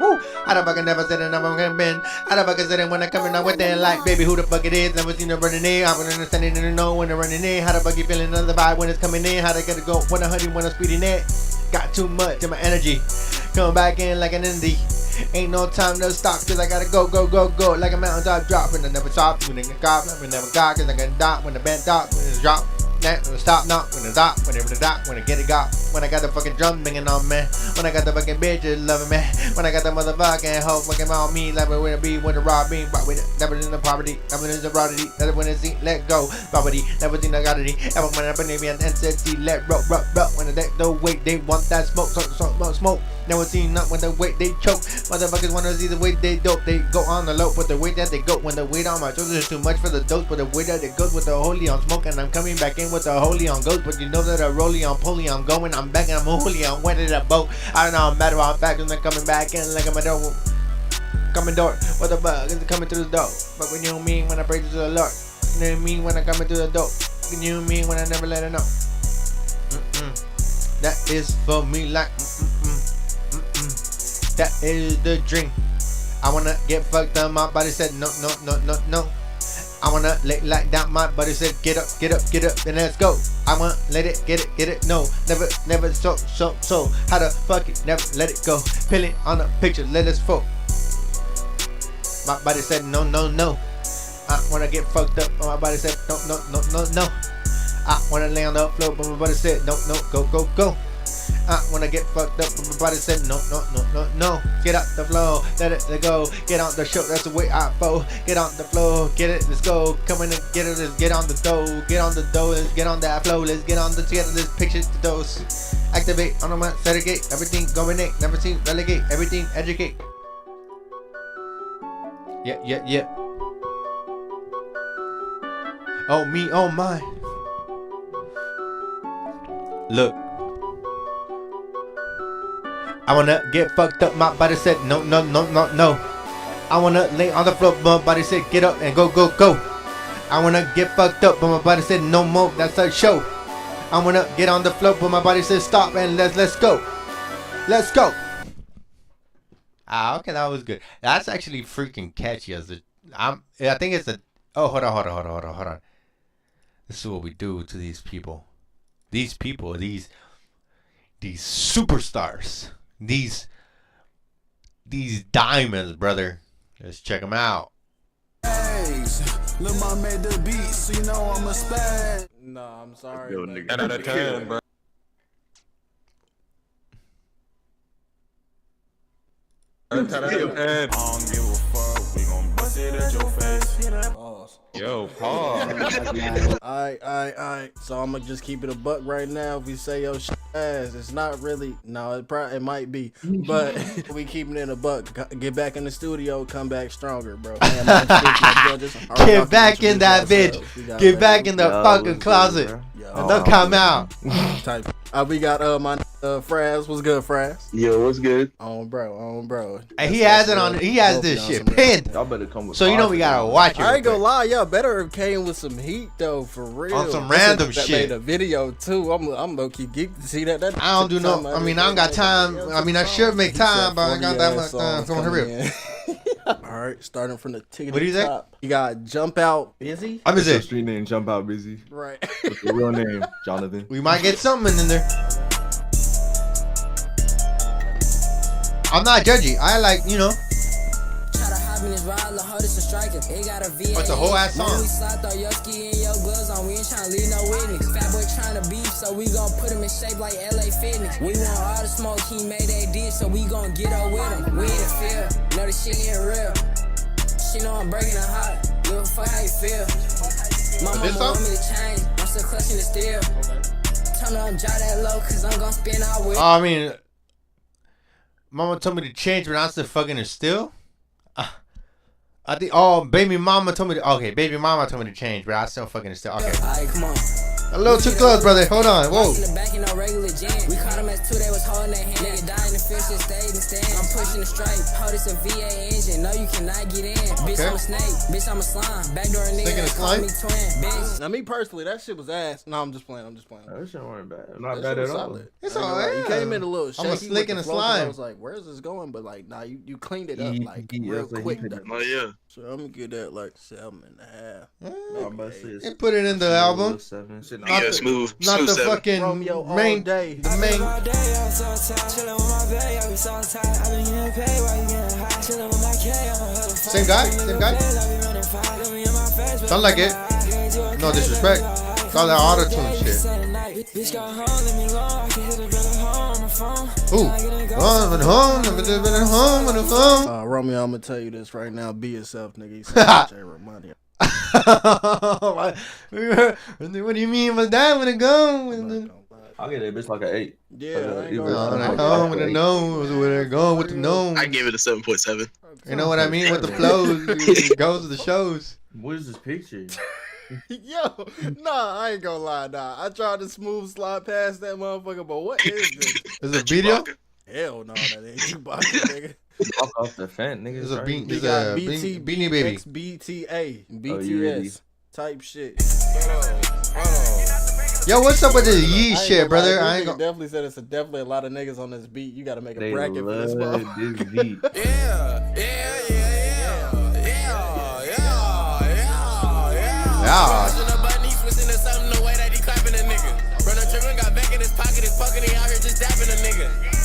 Woo! I don't fucking never said it, I'm gonna bend. I don't fucking said it when I coming out with that like, baby, who the fuck it is? Never seen her running in. I'm gonna understand it and know when they're running in. How the fuck you feeling another vibe when it's coming in? How they gotta go when I honey when I'm speeding it? Got too much in my energy. Come back in like an indie. Ain't no time to stop, cause I gotta go. Like a mountain top drop, and I never stop. When I get caught, I never got, cause I can dot when the band dot, when it's drop. When it stop, not when it's dot, whenever the dot, when I get it got. When I got the fucking drum banging on me. When I got the fucking bitches loving me. When I got the motherfucking hoe fucking on me. Like where it be, when the rob me. But with it, never in the poverty, never in the poverty. Never when it's see, let go. Poverty, never seen I got it. Ever when I bring me an NCT, let rock. When they the weight, they want that smoke. Smoke. Never seen not when the weight they choke. Motherfuckers wanna see the way they dope. They go on the low, but the way that they go. When the weight on my shoulders is too much for the dose. But the way that it goes with the holy on smoke. And I'm coming back in with the holy on ghost. But you know that I rolly on pulley on going. I'm back and I'm holy on went in a boat. I don't know, I'm mad about back and I'm coming back in like I'm a door. Coming door. What the fuck is coming through the door? But when you mean when I pray to the Lord? You know what I mean when I come into the door? You know what I mean when I never let her know? That is for me like That is the dream. I wanna get fucked up, my body said no. I wanna lay like that, my body said get up, then let's go. I wanna let it, get it, no. Never so. How the fuck it, never let it go. Pilling on the picture, let us fall. My body said no. I wanna get fucked up, but my body said no. I wanna lay on the floor, but my body said no, go. I wanna get fucked up, but my body said no, no, no, no, no. Get out the flow, let it go. Get on the show, that's the way I flow. Get on the flow, get it, let's go. Come in and get it, let's get on the dough. Get on the dough, let's get on that flow. Let's get on the together, let's picture the dose. Activate, on the mind, segregate, everything dominate, never seen, relegate, everything educate. Yeah. Oh me, oh my. Look. I wanna get fucked up, my body said no, no, no, no, no. I wanna lay on the floor, but my body said get up and go, go, go. I wanna get fucked up, but my body said no more, that's a show. I wanna get on the floor, but my body said stop and let's go. Let's go. Ah, okay, that was good. That's actually freaking catchy as I think it's a, oh, hold on. This is what we do to these people. These people, these superstars. These diamonds, brother. Let's check them out. Hey, Lil' Mom made the beat, so you know I'm a spaz. Nah, I'm sorry. Yo, nigga. 10 out of 10, bro. 10 out of 10. I don't give a fuck. We gon' bust it at your face. Pause. Yo, pause. Alright. So I'm gonna just keep it a buck right now. If we say yo shit ass, it's not really. No, it might be, but we keeping it a buck. Get back in the studio, come back stronger, bro. Man, get back in that bitch. Get back in the fucking closet. And don't come out. Type. We got my Fraz. What's good, Fraz? Yo, what's good? On bro. And he has it on. He has this shit pinned. Y'all better come with. So you know we gotta watch it. I ain't gonna lie, y'all better came with some heat though, for real. On some random that shit. Made a video too. I'm low key geeked to see that. I don't do no. I mean, I don't got time. I mean, I should make time, but I ain't got that much time. Come on, hurry up. Alright, starting from the ticket. What do you say? You got Jump Out Busy. I'm busy. Street name Jump Out Busy. Right. What's the real name? Jonathan. We might get something in there. I'm not judgy. I like, you know. It's a whole ass song. We slide throw your ski and your gloves on. We ain't tryna leave no witness. Fat boy tryna beef, so we gon' put him in shape like LA Fitness. We want all the smoke, he made that dish, so we gon' get up with him. We in the field, know the shit ain't real. She know I'm breaking her heart. Give a fuck how you feel. My mama want me to change, I'm still clutching the steel. Tell me I'm drop that low, cause I'm gon' spin out with. I mean, mama told me to change, but I'm still fucking her still. I think. Oh, baby mama told me to. Okay, baby mama told me to change, but I still fucking still. Okay. Alright, come on. A little too close, brother. Hold on. Whoa. We caught him as two, they was holding their hand. Nigga died in the fish and stayed in stand. I'm pushing the stripe. Hold this a VA engine. No, you cannot get in. Bitch, I'm a snake. Bitch, I'm a slime. Backdoor nigga. Call me twin. Bitch. Now, me personally, that shit was ass. No, I'm just playing. That shit weren't bad. Not bad at all. It's alright. You came in a little shaky. I'm a slick and a slime. I was like, where's this going? But like, nah, you cleaned it up like real quick. Oh yeah. So I'm gonna give that like 7.5. And put it in the album. Yeah, smooth. Not the fucking main day. The main. Same guy. Sound like it. No disrespect. It's all that auto-tune shit. Ooh. Romeo, I'm gonna tell you this right now. Be yourself, nigga. You sound like Romeo. What do you mean? Was that when it go? I'll get that bitch like an 8. Yeah, with the nose, where they're going with the nose. I gave it a 7.7. You know what I mean? With the flows, it goes with the shows. What is this picture? Yo, nah, I ain't gonna lie, nah. I tried to smooth slide past that motherfucker, but what is this? Is it video? Hell no, that ain't Chewbacca, nigga. Walk off the fence, nigga. It's a Beanie Baby. XBTA, BTS type shit. Yo, what's up with this Yee shit, brother? I ain't gonna definitely said it's definitely a lot of niggas on this beat. You gotta make a bracket for this beat. Yeah.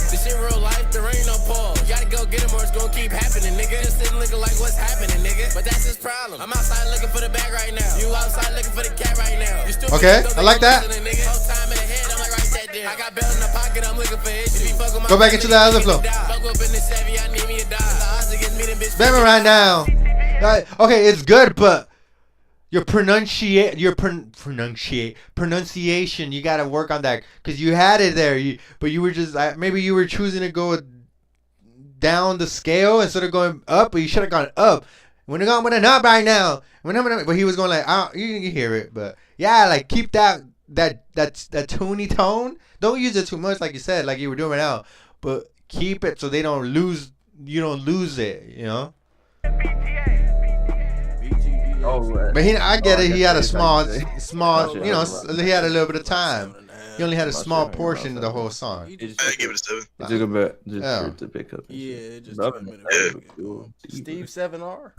This shit real life, there ain't no pause. You gotta go get him or it's gonna keep happening, nigga. Just sitting looking like what's happening, nigga. But that's his problem. I'm outside looking for the bag right now. You outside looking for the cat right now. Okay, I like that. Whole time in the head, I'm like, right that there. I got bail in the pocket, I'm looking for Go back into the other flow. Bama right now. Okay, it's good, but your pronunciation, you gotta work on that because you had it there. But you were just maybe you were choosing to go down the scale instead of going up, but you should have gone up. We're going with an up right now. But he was going like, you hear it, but yeah, like keep that toony tone. Don't use it too much, like you said, like you were doing right now. But keep it so they don't lose. You don't lose it, you know. Oh, right. But I get it. He had a small, he had a little bit of time. He only had a small portion of the whole song. I give it a 7. It took a bit just to pick up. Yeah, it just took a minute. Steve 7R.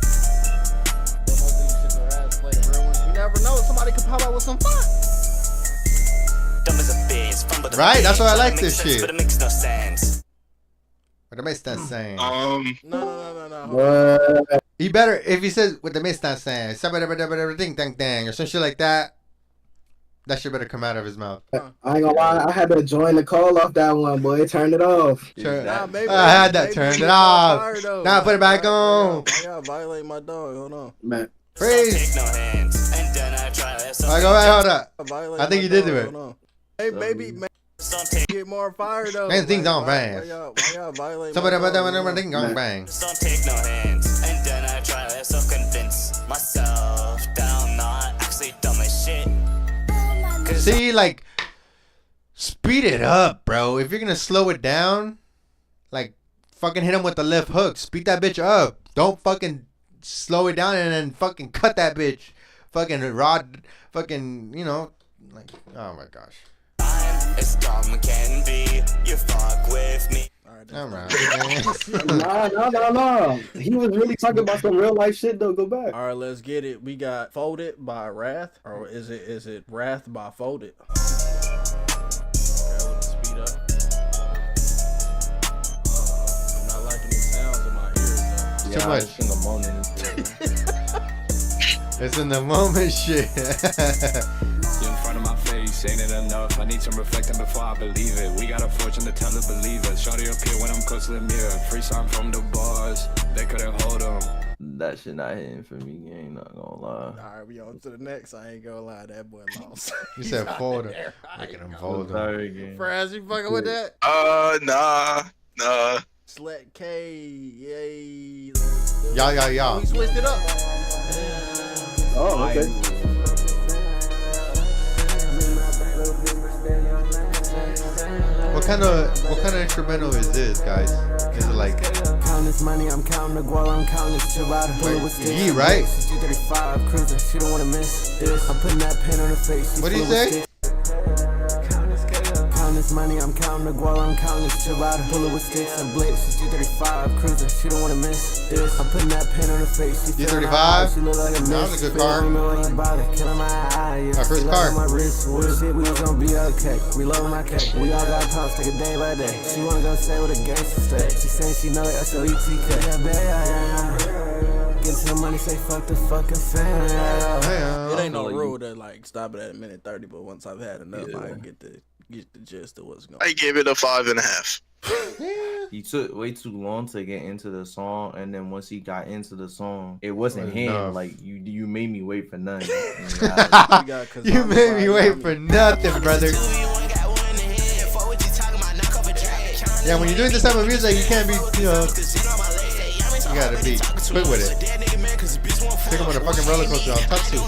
You never know. Somebody could pop out with some fun. Right? That's why I like this shit. But it makes no sense. What makes that saying? No. He better if he says what the makes that saying. Somebody ding dang dang or some shit like that. That shit better come out of his mouth. I ain't gonna lie, I had to join the call off that one, boy. Turn it off. I had that turned it off. Now put it back on. I gotta violate my dog. Hold on. Man. Freeze. Alright, go back. Hold up. I think you did do it. Hey, baby, man. Get more fire though. Man, things don't bang. Why y'all violate Somebody my dog, ding dong bang. Don't take no hands, and then I try to self-convince myself that I'm not actually dumb as shit. See, like, speed it up, bro. If you're gonna slow it down, like, fucking hit him with the left hook. Speed that bitch up. Don't fucking slow it down and then fucking cut that bitch. Fucking rod, fucking, like, oh my gosh. As dumb can be, you fuck with me. Alright. No. He was really talking about some real life shit though. Go back. All right, let's get it. We got Folded by Wrath, or is it Wrath by Folded? Okay, let's speed up. I'm not liking these sounds in my ears though. Too much. It's in the moment. It's in the moment shit. In front of my face, ain't it enough? I need some reflecting before I believe it. We got a fortune to tell the believers. Shorty appear when I'm close to the mirror. Free song from the bars, they couldn't hold them. That shit not hitting for me, ain't not gonna lie. All right, we on to the next. I ain't gonna lie, that boy lost. You said folder. Making him fold him. Fraz, you fucking with that? Nah. Slet K, yay. Yeah. We switched it up. Oh, okay. What kind of instrumental is this, guys? Is it like Count this money, I'm counting the gual, I'm counting this Chivada. Yee, right? G35 cruiser, she don't wanna miss this. I'm putting that pen on her face. What do you say? Count this money, I'm counting the gual, I'm counting this Chivada. Bullet with sticks and blitz, she's G35 cruiser, she don't wanna miss this. I'm putting that pen on her face. G35? She look like a That was a good car. My first car. My wrist, shit, we was gonna be okay. We love my cake. We all got pounds, take it day by day. She wanna go stay with a gangster stay. She saying she know SLETK. Yeah, babe, get to the money, say fuck the fucking fan. It ain't no rule that like stop it at a minute 30, but once I've had enough, I can get the gist of what's going on. I gave it a 5.5. He took way too long to get into the song, and then once he got into the song, it wasn't him. Enough. Like you made me wait for nothing. You made me wait for nothing, brother. Yeah, when you're doing this type of music, you can't be, you gotta be quick with it. Take him on a fucking roller coaster. I'll touch you.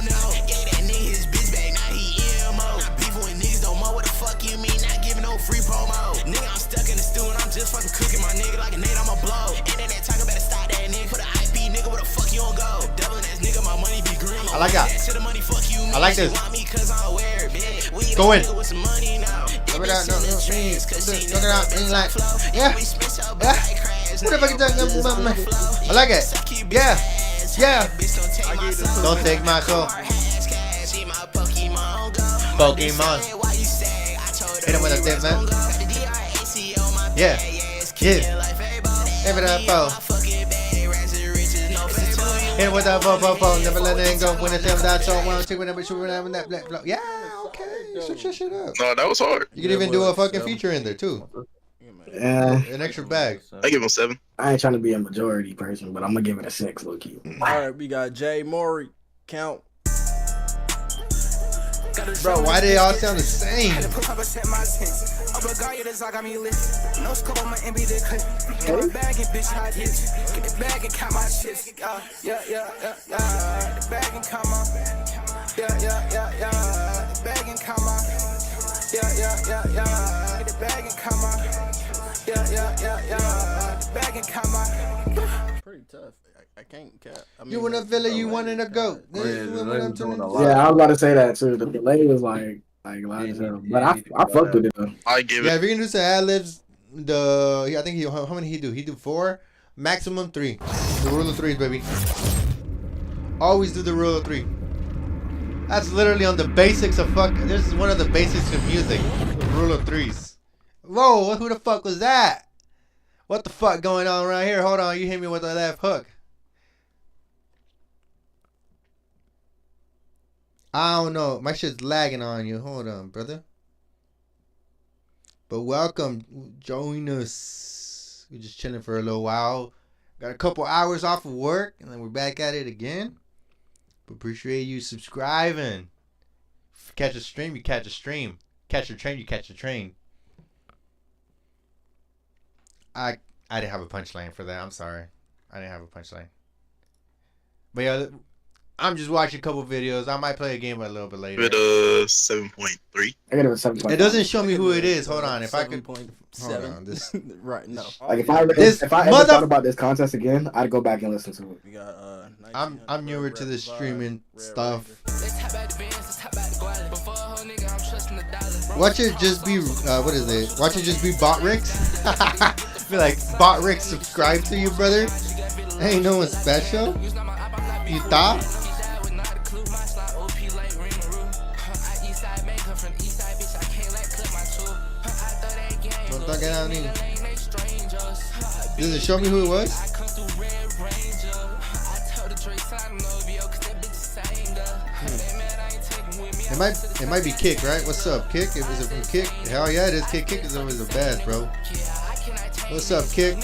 Just fucking cooking my nigga like a nigga, I'ma blow. And then that talk better stop that nigga. Put an IP nigga, where the fuck you don't go? Doubling ass nigga, my money be green. I like that. I like this. Go in. Look it out, no. Look it out, like, yeah. What the fuck is that? I like it. Yeah. Don't take my soul. Pokemon. Hit him with a dip, man. Yeah. Give it up, hit him with that bo. Never let it go. When it's them that so one, two, whenever she went that black. Yeah, okay. You switch your shit up. No, that was hard. You can even do a fucking feature in there too. Yeah. An extra bag. I give him a 7. I ain't trying to be a majority person, but I'm gonna give it a 6, low key. All right, we got Jay Maury. Count. Bro, why they all sound the same? No scope on my MB the clip. Get my bag and bitch hot hits. Get the bag and count my chips. Yeah. The bag and count my. Yeah. The bag and count my. Yeah. Get the bag and count my. Yeah. The bag and count my. Pretty tough. I can't cap. You want a villa, you wanted a goat. Yeah, I was about to say that too. The delay was like loud as hell. But I fucked with it though. I give Yeah, if you're gonna do some ad libs, I think how many he do? He do 4, maximum 3. The rule of 3s, baby. Always do the rule of 3. That's literally on the basics of fuck. This is one of the basics of music. The rule of 3s. Whoa, who the fuck was that? What the fuck going on right here? Hold on, you hit me with the left hook. I don't know. My shit's lagging on you. Hold on, brother. But welcome. Join us. We're just chilling for a little while. Got a couple hours off of work, and then we're back at it again. But appreciate you subscribing. If you catch a stream, you catch a stream. Catch a train, you catch a train. I didn't have a punchline for that. I'm sorry. I didn't have a punchline. But yeah, I'm just watching a couple videos. I might play a game a little bit later. Give it a 7.3. I got it with 7.5. It doesn't show me who it is. Hold on. If I could. 7.7. Hold on. This. Right, no. Like if I ever thought about this contest again, I'd go back and listen to it. We got I'm newer to the streaming stuff. Watch it just be what is it? Watch it just be Bot Ricks. I feel like Bot Ricks subscribe to you, brother. Ain't no one special. You thought? Does it show me who it was? It might be Kick, right? What's up, Kick? Is it from Kick? Hell yeah, it is Kick. Kick is always the best, bro. What's up, Kick?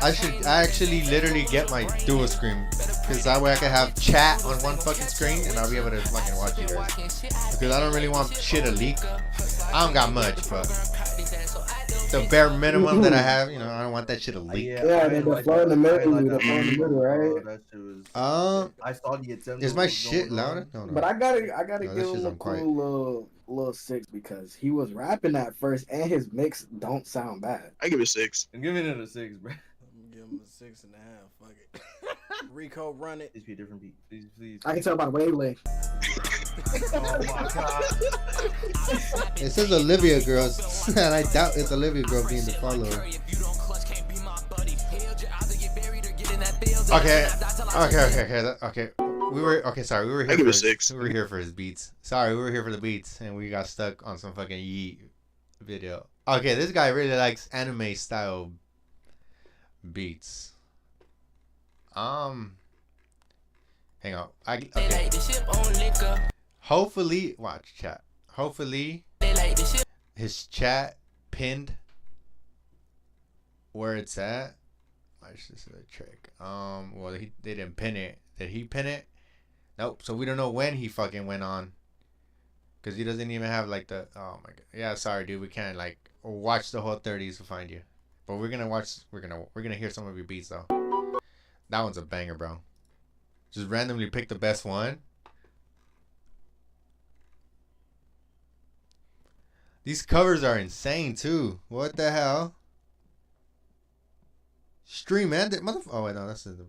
I actually literally get my dual screen because that way I can have chat on one fucking screen and I'll be able to fucking watch you guys. Because I don't really want shit to leak. I don't got much, but the bare minimum that I have, I don't want that shit to leak. Yeah, the flow in the middle, right? I saw the attempt. Is my shit louder? No. But I gotta give him a cool little 6 because he was rapping at first and his mix don't sound bad. I give it a 6. I'm giving it a 6, bro. Give him a 6.5. Fuck it. Rico, run it. Please be a different beat. Please. I can tell by the wavelength. Oh my god. It says Olivia Girls, and I doubt it's Olivia Girl being the follower. Okay. We were here. I give it a 6. We were here for his beats. Sorry, we were here for the beats, and we got stuck on some fucking Yeet video. Okay, this guy really likes anime style beats. Hang on. Okay. Hopefully, watch chat. Hopefully, his chat pinned where it's at. Watch this is a trick. Well, they didn't pin it. Did he pin it? Nope. So we don't know when he fucking went on, cause he doesn't even have like the. Oh my god. Yeah, sorry, dude. We can't like watch the whole 30s to find you. But we're gonna watch. We're gonna hear some of your beats though. That one's a banger, bro. Just randomly pick the best one. These covers are insane too. What the hell? Stream ended, motherfucker. Oh wait, no, that's the.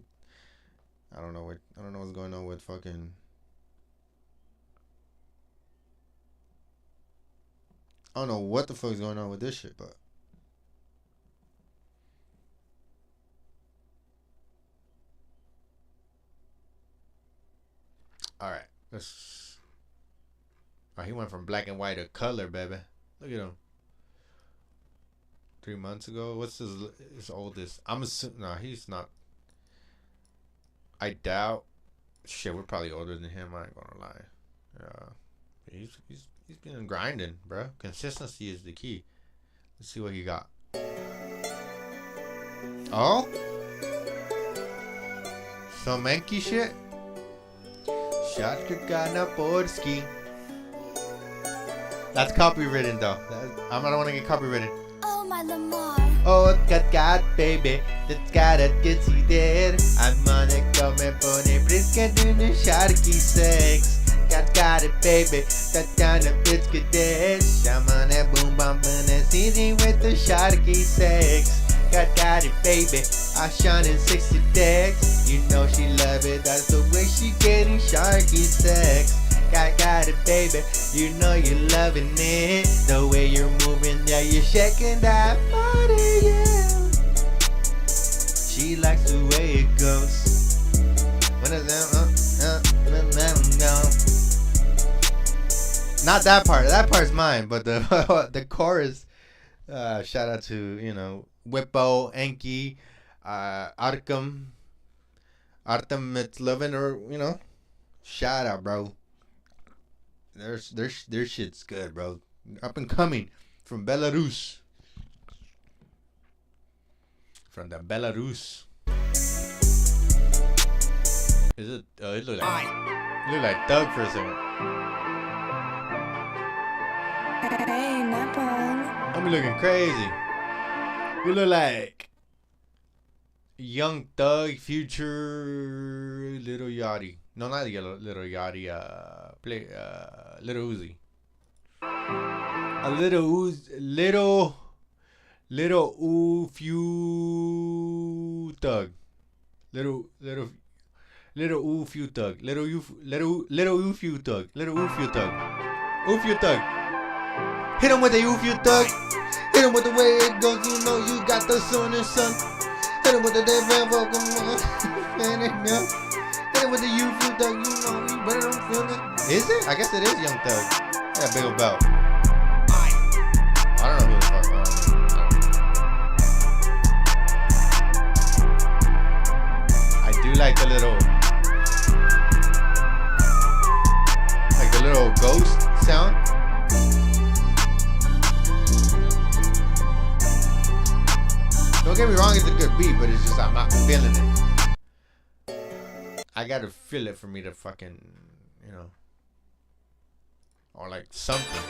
I don't know what's going on with fucking. I don't know what the fuck is going on with this shit, but. All right, let's. Oh, he went from black and white to color, baby. Look at him. 3 months ago. What's his oldest? I'm assuming. No, he's not. I doubt. Shit, we're probably older than him. I ain't gonna lie. He's been grinding, bro. Consistency is the key. Let's see what you got. Oh? Some Enki shit? Shatkana Podski. That's copywritten though. I don't want to get copywritten. Oh my Lamar. Oh, got baby. That's got a ditsy dead. I'm gonna come and put it. Please get in the Sharky sex. Got it, baby. That down the biscuit dead. Shaman boom bum and easy with the Sharky sex. Got it, baby. I shine in 60 decks. You know she love it. That's the way she getting Sharky sex. Got it, baby. You know you're loving it. The way you're moving, yeah, you're shaking that body, yeah. She likes the way it goes. When is that? Not that part. That part's mine, but the chorus. Shout out to Whippo, Enki, Arkham, it's loving, or shout out, bro. Their shit's good, bro. Up and coming from Belarus. From the Belarus. Is it? Oh, it look like Doug for a second. Hey, not bad. I'm looking crazy. You look like Young Thug, Future, Little Yachty. No, not Little Yachty. Little Uzi. A little Uzi, little few Thug. Little few Thug. Little few Thug. Few Thug. Hit him with the few Thug. Hit him with the way it goes. You know you got the sun and sun. Hit him with the devil. Hit him with the few Thug. You know you better don't feel it. Is it? I guess it is Young Thug. Yeah, big old belt. I don't know who the fuck. I do like the little ghost sound. Don't get me wrong, it's a good beat, but it's just I'm not feeling it. I gotta feel it for me to fucking, or like something.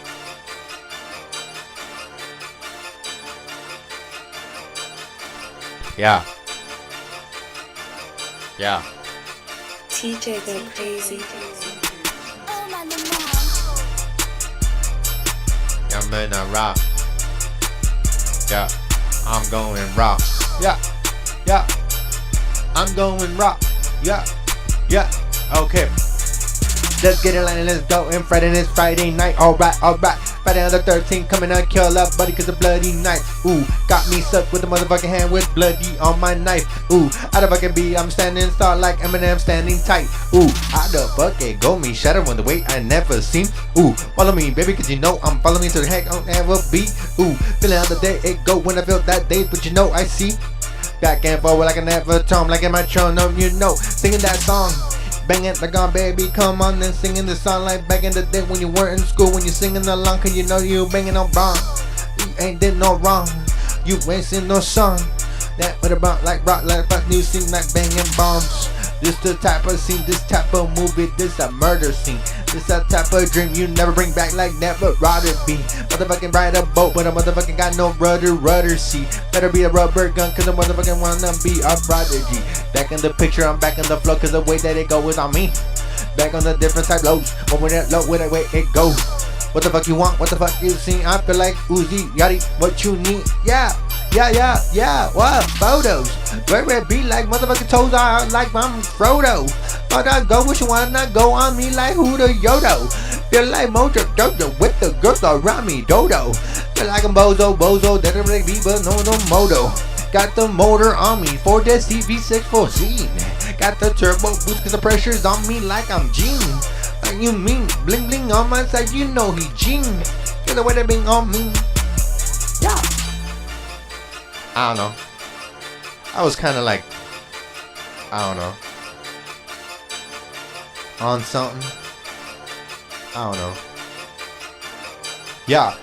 Yeah. TJ go crazy. Oh my Lamar. Yeah, man, I rock. Yeah, I'm going rock. Yeah, I'm going rock. Yeah, okay. Let's get it and let's go. And Friday is Friday night. Alright. Friday on the 13th, coming to kill up, buddy, cause a bloody knife. Ooh, got me stuck with the motherfucking hand with bloody on my knife. Ooh, how the fuck it be? I'm standing tall like Eminem standing tight. Ooh, how the fuck it go? Me shatter on the way I never seen. Ooh, follow me, baby, cause you know I'm following me to the heck I'll never be. Ooh, feeling how the day it go when I feel that day, but you know I see. Back and forward like I never tone, like in my trono, singing that song. Bang it like on, baby, come on and singing the song like back in the day when you weren't in school, when you singing along, cause you know you banging on wrong. You ain't did no wrong, you ain't sing no song. That what about like rock, like fuck you sing like banging bombs. This the type of scene, this type of movie, this a murder scene. This a type of dream you never bring back like never rather be. Motherfucking ride a boat, but a motherfucking got no rudder seat. Better be a rubber gun, cause the motherfucking wanna be a prodigy. Back in the picture, I'm back in the flow, cause the way that it go is on me. Back on the different type lows, but when it low, with the way it goes. What the fuck you want? What the fuck you see? I feel like Uzi, Yachty, what you need? Yeah. What? Photos. Where it be like motherfucking toes are like I'm Frodo. But I go what you wanna go on me like who the Yodo. Feel like Mojo Dojo with the girls around me, Dodo. Feel like I'm Bozo, that is like Bieber, no moto. Got the motor on me for the CV614. Got the turbo boost cause the pressure's on me like I'm Gene. Like you mean, bling bling on my side, you know he Gene. Feel the way they being on me. Yeah. I don't know. I was kind of like, I don't know, on something. I don't know. Yeah.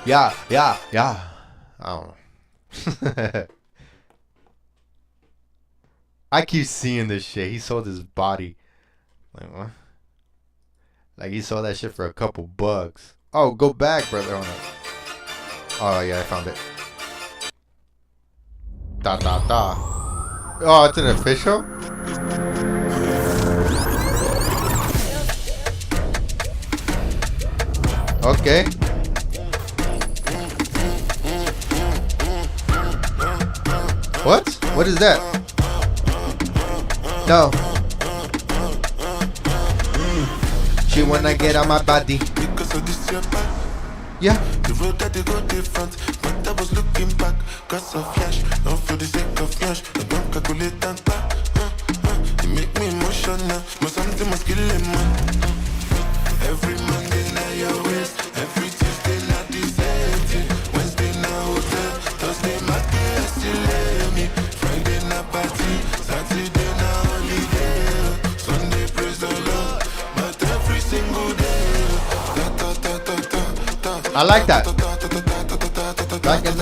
I don't know. I keep seeing this shit. He sold his body. Like what? Like he sold that shit for a couple bucks. Oh, go back, brother. Hold on. Oh yeah, I found it. Da da da. Oh, it's an official? Okay. What? What is that? No. She wanna get on my body. Yeah. The road that they go different, but I was looking back. Cause of flash, not for the sake of flash. I don't calculate that back. You make me emotional, but something must kill him, man. Every Monday night your waist, every Tuesday night the same thing. Wednesday night hotel, Thursday market, I still lay me. Friday night party, Saturday night holiday. Sunday praise the Lord, but every single day. I like that. Like it,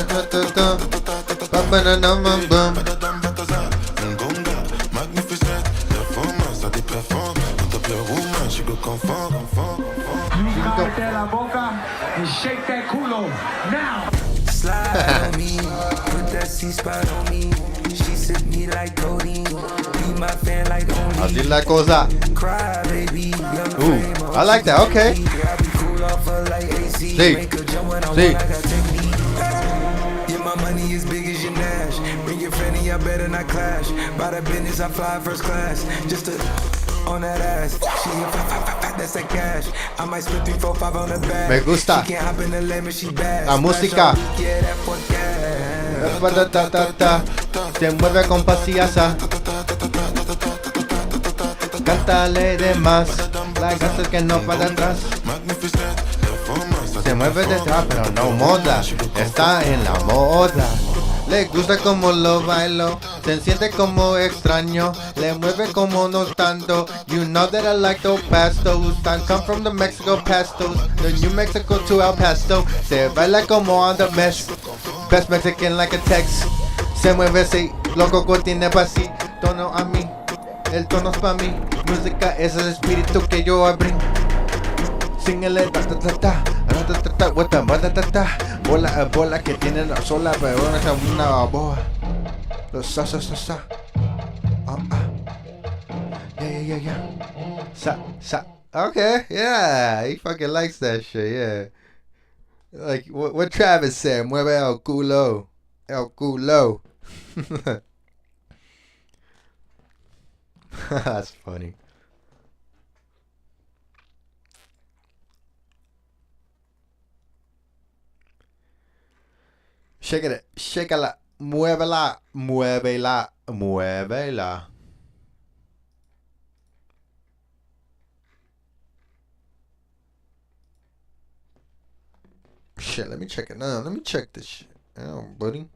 magnificent, performance, I perform. On top your woman, she go confirm. Cállate la boca and shake that culo now. Slide on me, put that C-spot on me. She sip me like codeine, be my fan like only. Así la cosa. Cry, baby. Ooh, I like that. Okay. Sí. Sí. Yeah, my money is big as your Nash. Bring your fanny, I better not clash. By the business, I fly first class. Just to on that ass. She hit that's that cash. I might split 3, 4, 5 on the back. Me gusta. She can't hop in the lemon, she bad. La música. Yeah, that for gas. Se mueve con paciencia. Cántale de más. La gata que no para atrás. Se mueve detrás, pero no moda. Está en la moda. Le gusta como lo bailo. Se siente como extraño. Le mueve como no tanto. You know that I like those pastos. I come from the Mexico pastos. The New Mexico to El Paso. Se baila como on the mesh. Best Mexican like a Tex. Se mueve así. Loco tiene así. Tono a mí. El tono es pa' mí. Música es el espíritu que yo abrí. Síngale ta ta ta ta. What the mother ta ta. Bola que tiene la sola, pero no es una boa. Sa. Yeah. Sa. Okay, yeah. He fucking likes that shit, yeah. Like what Travis said, mueve el culo. El culo. That's funny. Shake-la, muévela. Shit, let me check it now. Let me check this shit. Oh, buddy.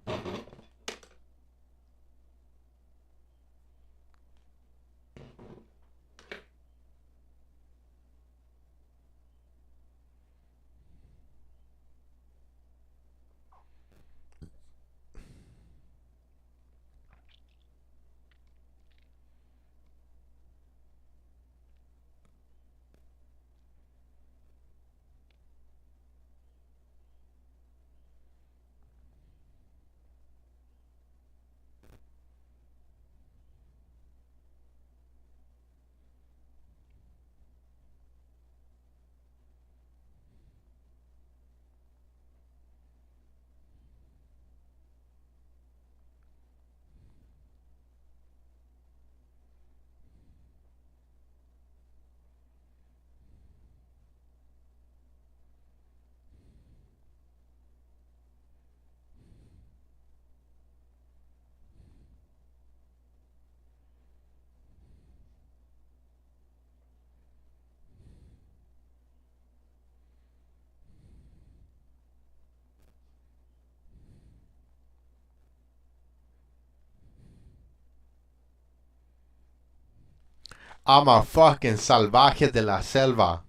I'm a fucking salvaje de la selva.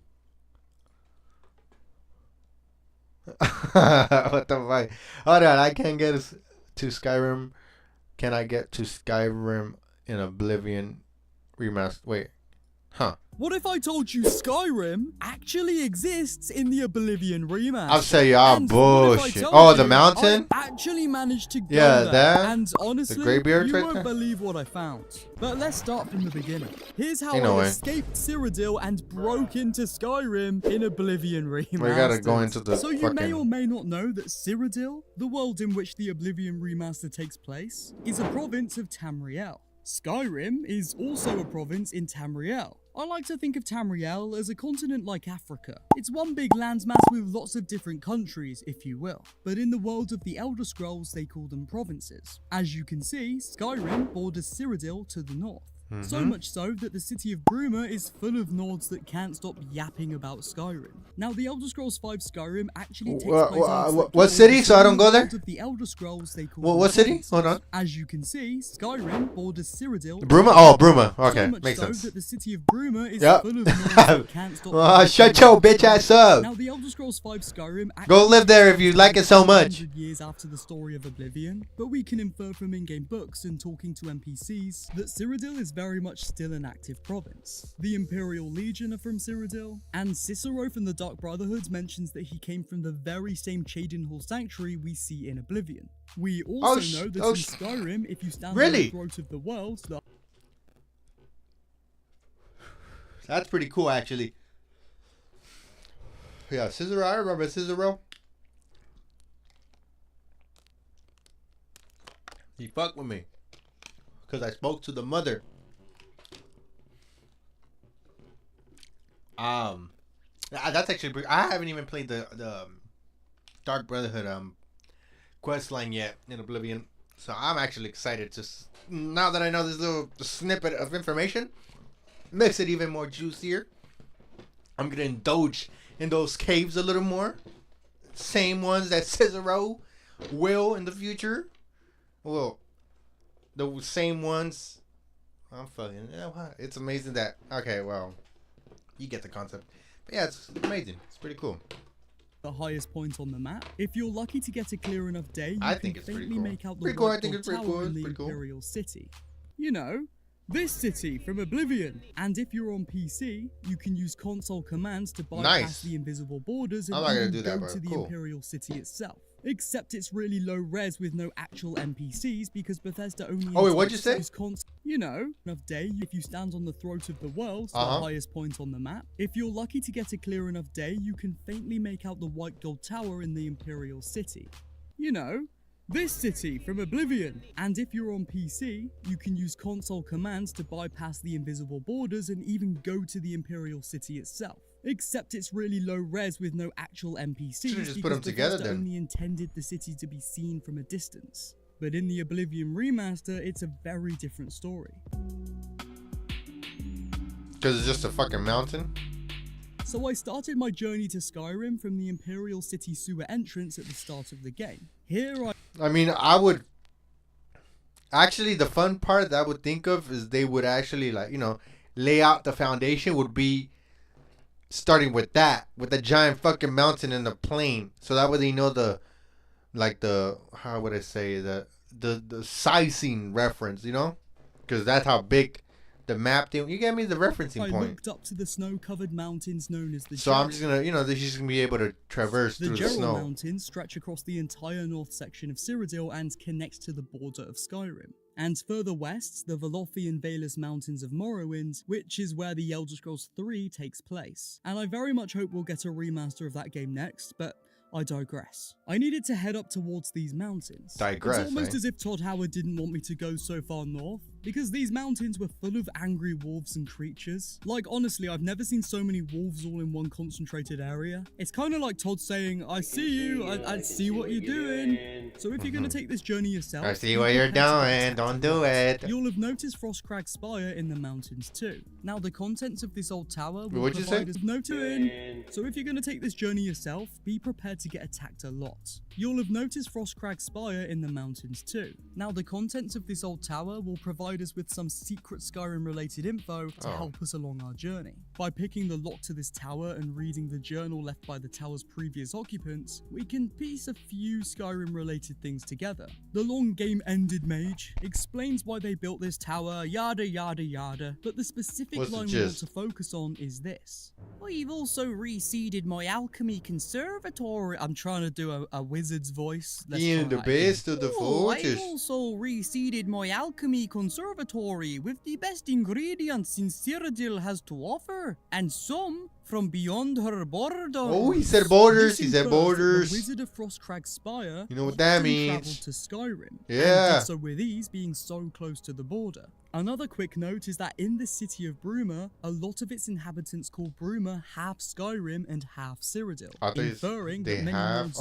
What the fuck? Hold on, I can't get to Skyrim. Can I get to Skyrim in Oblivion remaster? Wait, huh? What if I told you Skyrim actually exists in the Oblivion remaster? I'll say y'all And what if I bullshit. told Oh, the you mountain? I actually managed to go Yeah, there. that? And The honestly, Greybeards you right won't there? believe what I found. But let's start from the beginning. Here's how Ain't no I way. escaped Cyrodiil and broke into Skyrim in Oblivion remaster. We gotta go into the So you may fucking- or may not know that Cyrodiil, the world in which the Oblivion remaster takes place, is a province of Tamriel. Skyrim is also a province in Tamriel. I like to think of Tamriel as a continent like Africa. It's one big landmass with lots of different countries, if you will. But in the world of the Elder Scrolls, they call them provinces. As you can see, Skyrim borders Cyrodiil to the north. So much so that the city of Bruma is full of Nords that can't stop yapping about Skyrim. Now, the Elder Scrolls V Skyrim actually takes place What city? So I don't go there? of the Elder Scrolls, they call What them city? Hold on. As you can see, Skyrim borders Cyrodiil. Bruma? Oh, Bruma. Okay, So much makes so sense. that the city of Bruma is Yep. full of Nords that can't stop. Shut your bitch ass up. Now, the Elder Scrolls V Skyrim Go live there if you like it so much. 100 years after the story of Oblivion, but we can infer from in-game books and talking to NPCs that Cyrodiil is very much still an active province. The Imperial Legion are from Cyrodiil, and Cicero from the Dark Brotherhood mentions that he came from the very same Cheydinhal Sanctuary we see in Oblivion. We also know that in Skyrim, if you stand on the throat of the world, That's pretty cool, actually. Yeah, Cicero. I remember Cicero. He fucked with me because I spoke to the mother. That's actually. I haven't even played the Dark Brotherhood quest line yet in Oblivion, so I'm actually excited. Just now that I know this little snippet of information, makes it even more juicier. I'm gonna indulge in those caves a little more. Same ones that Cicero will in the future. Well, the same ones. I'm fucking. It's amazing that. Okay, well, you get the concept. But yeah, it's amazing. It's pretty cool. the highest point on the map. If you're lucky to get a clear enough day, you I can think it's pretty faintly cool. make out the Pretty cool, I White think Dog it's pretty Tower cool, in the it's pretty cool. Imperial City. You know, this city from Oblivion. And if you're on PC, you can use console commands to bypass Nice. the invisible borders and I'm not gonna even do that, go but to the cool. Imperial City itself. Except it's really low res with no actual NPCs because Bethesda only Oh, wait, what'd you say? use you know, enough day if you stand on the throat of the world, Uh-huh. the highest point on the map. If you're lucky to get a clear enough day, you can faintly make out the White Gold Tower in the Imperial City. You know, this city from Oblivion. And if you're on PC, you can use console commands to bypass the invisible borders and even go to the Imperial City itself. Except it's really low res with no actual NPCs Should've just put because them together Bethesda then. only intended the city to be seen from a distance. But in the Oblivion remaster, it's a very different story. Because it's just a fucking mountain. So I started my journey to Skyrim from the Imperial City sewer entrance at the start of the game. Here I mean, I would. Actually, the fun part that I would think of is they would actually, like, you know, lay out the foundation would be starting with that, with the giant fucking mountain and the plain. So that way they know the, like, the, how would I say, the sizing reference, you know? Because that's how big the map thing. You get me the referencing I point. looked up to the snow-covered mountains known as the So I'm Gerald. just gonna, you know, they're just gonna be able to traverse The through the Gerald snow. Mountains stretch across the entire north section of Cyrodiil and connect to the border of Skyrim. And further west, the Velothi and Valus Mountains of Morrowind, which is where the Elder Scrolls 3 takes place. And I very much hope we'll get a remaster of that game next, but I digress. I needed to head up towards these mountains. Digress, It's almost eh? as if Todd Howard didn't want me to go so far north, because these mountains were full of angry wolves and creatures. Like, honestly, I've never seen so many wolves all in one concentrated area. It's kind of like Todd saying, I see you, I see what you're doing. So if you're going to take this journey yourself... I see be what you're prepared to doing, don't do it. You'll have noticed Frostcrag Spire in the mountains too. Now, the contents of this old tower will What'd you say? provide us noting. So if you're going to take this journey yourself, be prepared to get attacked a lot. You'll have noticed Frostcrag Spire in the mountains too. Now, the contents of this old tower will provide us with some secret Skyrim related info to Oh. help us along our journey. By picking the lock to this tower and reading the journal left by the tower's previous occupants, we can piece a few Skyrim-related things together. The long game-ended mage explains why they built this tower, yada yada yada, but the specific line we want to focus on is this. I've also reseeded my alchemy conservatory. I'm trying to do a wizard's voice. In the best of the fortress. I've also reseeded my alchemy conservatory with the best ingredients in Cyrodiil has to offer, and some from beyond her borders. Oh, he said borders. He said borders. The Wizard of Frostcrag Spire. You know what that often means? traveled to Skyrim. Yeah. And did so with ease, being so close to the border. Another quick note is that in the city of Bruma, a lot of its inhabitants call Bruma half Skyrim and half Cyrodiil, inferring that many mods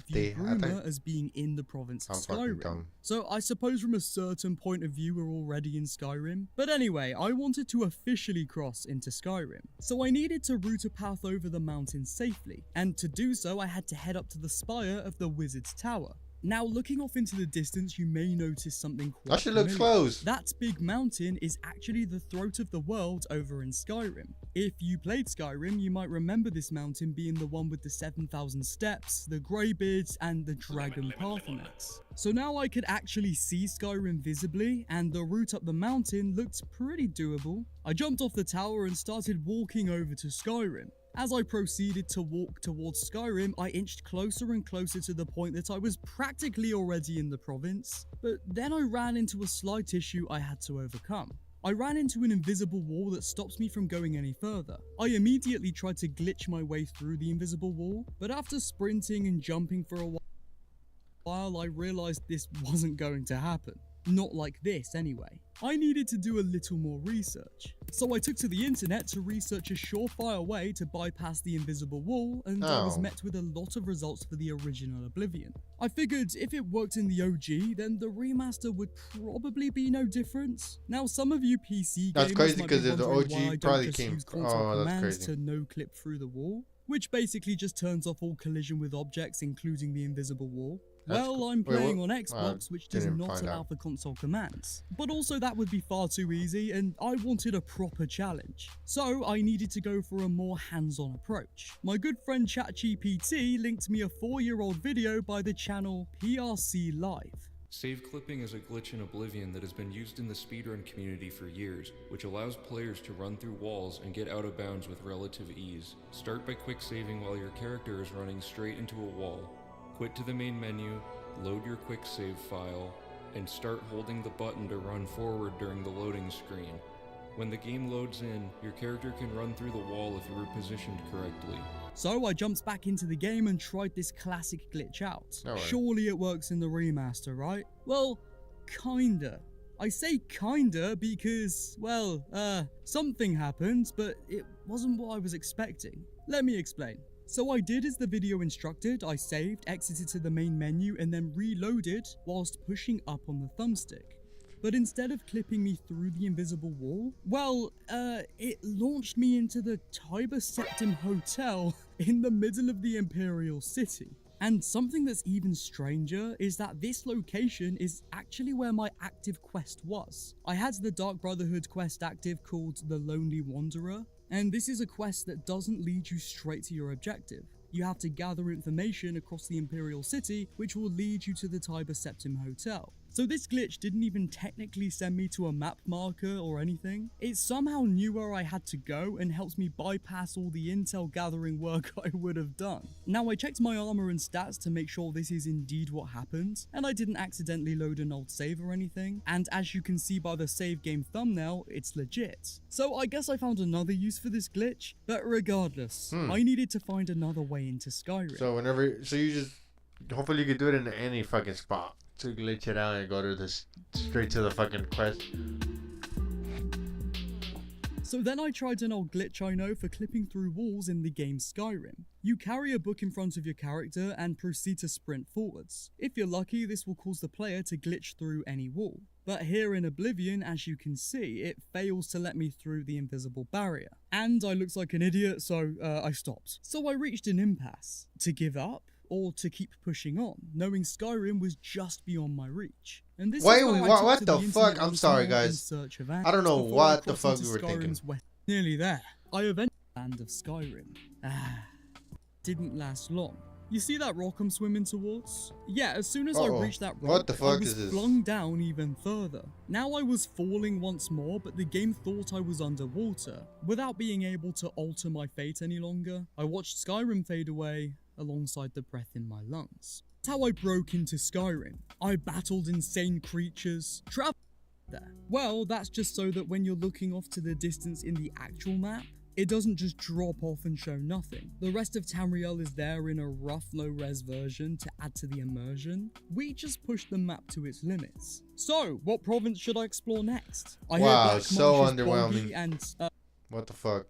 view Bruma as being in the province of Skyrim. So I suppose from a certain point of view we're already in Skyrim. But anyway, I wanted to officially cross into Skyrim. So I needed to route a path over the mountain safely, and to do so I had to head up to the spire of the Wizard's Tower. Now, looking off into the distance, you may notice something quite That shit looks close. That big mountain is actually the throat of the world over in Skyrim. If you played Skyrim, you might remember this mountain being the one with the 7,000 steps, the Greybeards, and the Dragon Parthenax. So now I could actually see Skyrim visibly, and the route up the mountain looked pretty doable. I jumped off the tower and started walking over to Skyrim. As I proceeded to walk towards Skyrim, I inched closer and closer to the point that I was practically already in the province, but then I ran into a slight issue I had to overcome. I ran into an invisible wall that stops me from going any further. I immediately tried to glitch my way through the invisible wall, but after sprinting and jumping for a while, I realized this wasn't going to happen. Not like this, anyway. I needed to do a little more research. So I took to the internet to research a surefire way to bypass the invisible wall, and I was met with a lot of results for the original Oblivion. I figured if it worked in the OG, then the remaster would probably be no different. Now, some of you PC gamers crazy might be because the wondering why I OG don't probably just came. use console Oh, that's commands crazy. to no-clip through the wall, which basically just turns off all collision with objects, including the invisible wall. Well, I'm playing on Xbox, which does not allow for console commands. But also that would be far too easy, and I wanted a proper challenge. So I needed to go for a more hands-on approach. My good friend ChatGPT linked me a 4-year-old video by the channel PRC Live. Save clipping is a glitch in Oblivion that has been used in the speedrun community for years, which allows players to run through walls and get out of bounds with relative ease. Start by quick saving while your character is running straight into a wall. Quit to the main menu, load your quick save file, and start holding the button to run forward during the loading screen. When the game loads in, your character can run through the wall if you were positioned correctly. So I jumped back into the game and tried this classic glitch out. Surely it works in the remaster, right? Well, kinda. I say kinda because, well, something happened, but it wasn't what I was expecting. Let me explain. So I did as the video instructed. I saved, exited to the main menu, and then reloaded whilst pushing up on the thumbstick. But instead of clipping me through the invisible wall, well, it launched me into the Tiber Septim Hotel in the middle of the Imperial City. And something that's even stranger is that this location is actually where my active quest was. I had the Dark Brotherhood quest active called The Lonely Wanderer, and this is a quest that doesn't lead you straight to your objective. You have to gather information across the Imperial City, which will lead you to the Tiber Septim Hotel. So this glitch didn't even technically send me to a map marker or anything. It somehow knew where I had to go and helped me bypass all the intel gathering work I would have done. Now I checked my armor and stats to make sure this is indeed what happened, and I didn't accidentally load an old save or anything, and as you can see by the save game thumbnail, it's legit. So I guess I found another use for this glitch, but regardless, I needed to find another way into Skyrim. So you just, hopefully you could do it in any fucking spot. To glitch it out and go to this straight to the fucking quest. So then I tried an old glitch I know for clipping through walls in the game Skyrim. You carry a book in front of your character and proceed to sprint forwards. If you're lucky, this will cause the player to glitch through any wall. But here in Oblivion, as you can see, it fails to let me through the invisible barrier. And I looked like an idiot, so I stopped. So I reached an impasse. To give up? Or to keep pushing on, knowing Skyrim was just beyond my reach. And this Wait, what the fuck? I'm sorry, guys. I don't know what the fuck we were thinking. Nearly there. I eventually land of Skyrim. Didn't last long. You see that rock I'm swimming towards? Yeah, as soon as I reached that rock, What the fuck I was is this? flung down even further. Now I was falling once more, but the game thought I was underwater. Without being able to alter my fate any longer, I watched Skyrim fade away alongside the breath in my lungs. That's how I broke into Skyrim. I battled insane creatures, traveled there. Well, that's just so that when you're looking off to the distance in the actual map, it doesn't just drop off and show nothing. The rest of Tamriel is there in a rough low-res version to add to the immersion. We just pushed the map to its limits. So, what province should I explore next? I hear Wow, Black so Marsh is underwhelming. boggy and What the fuck?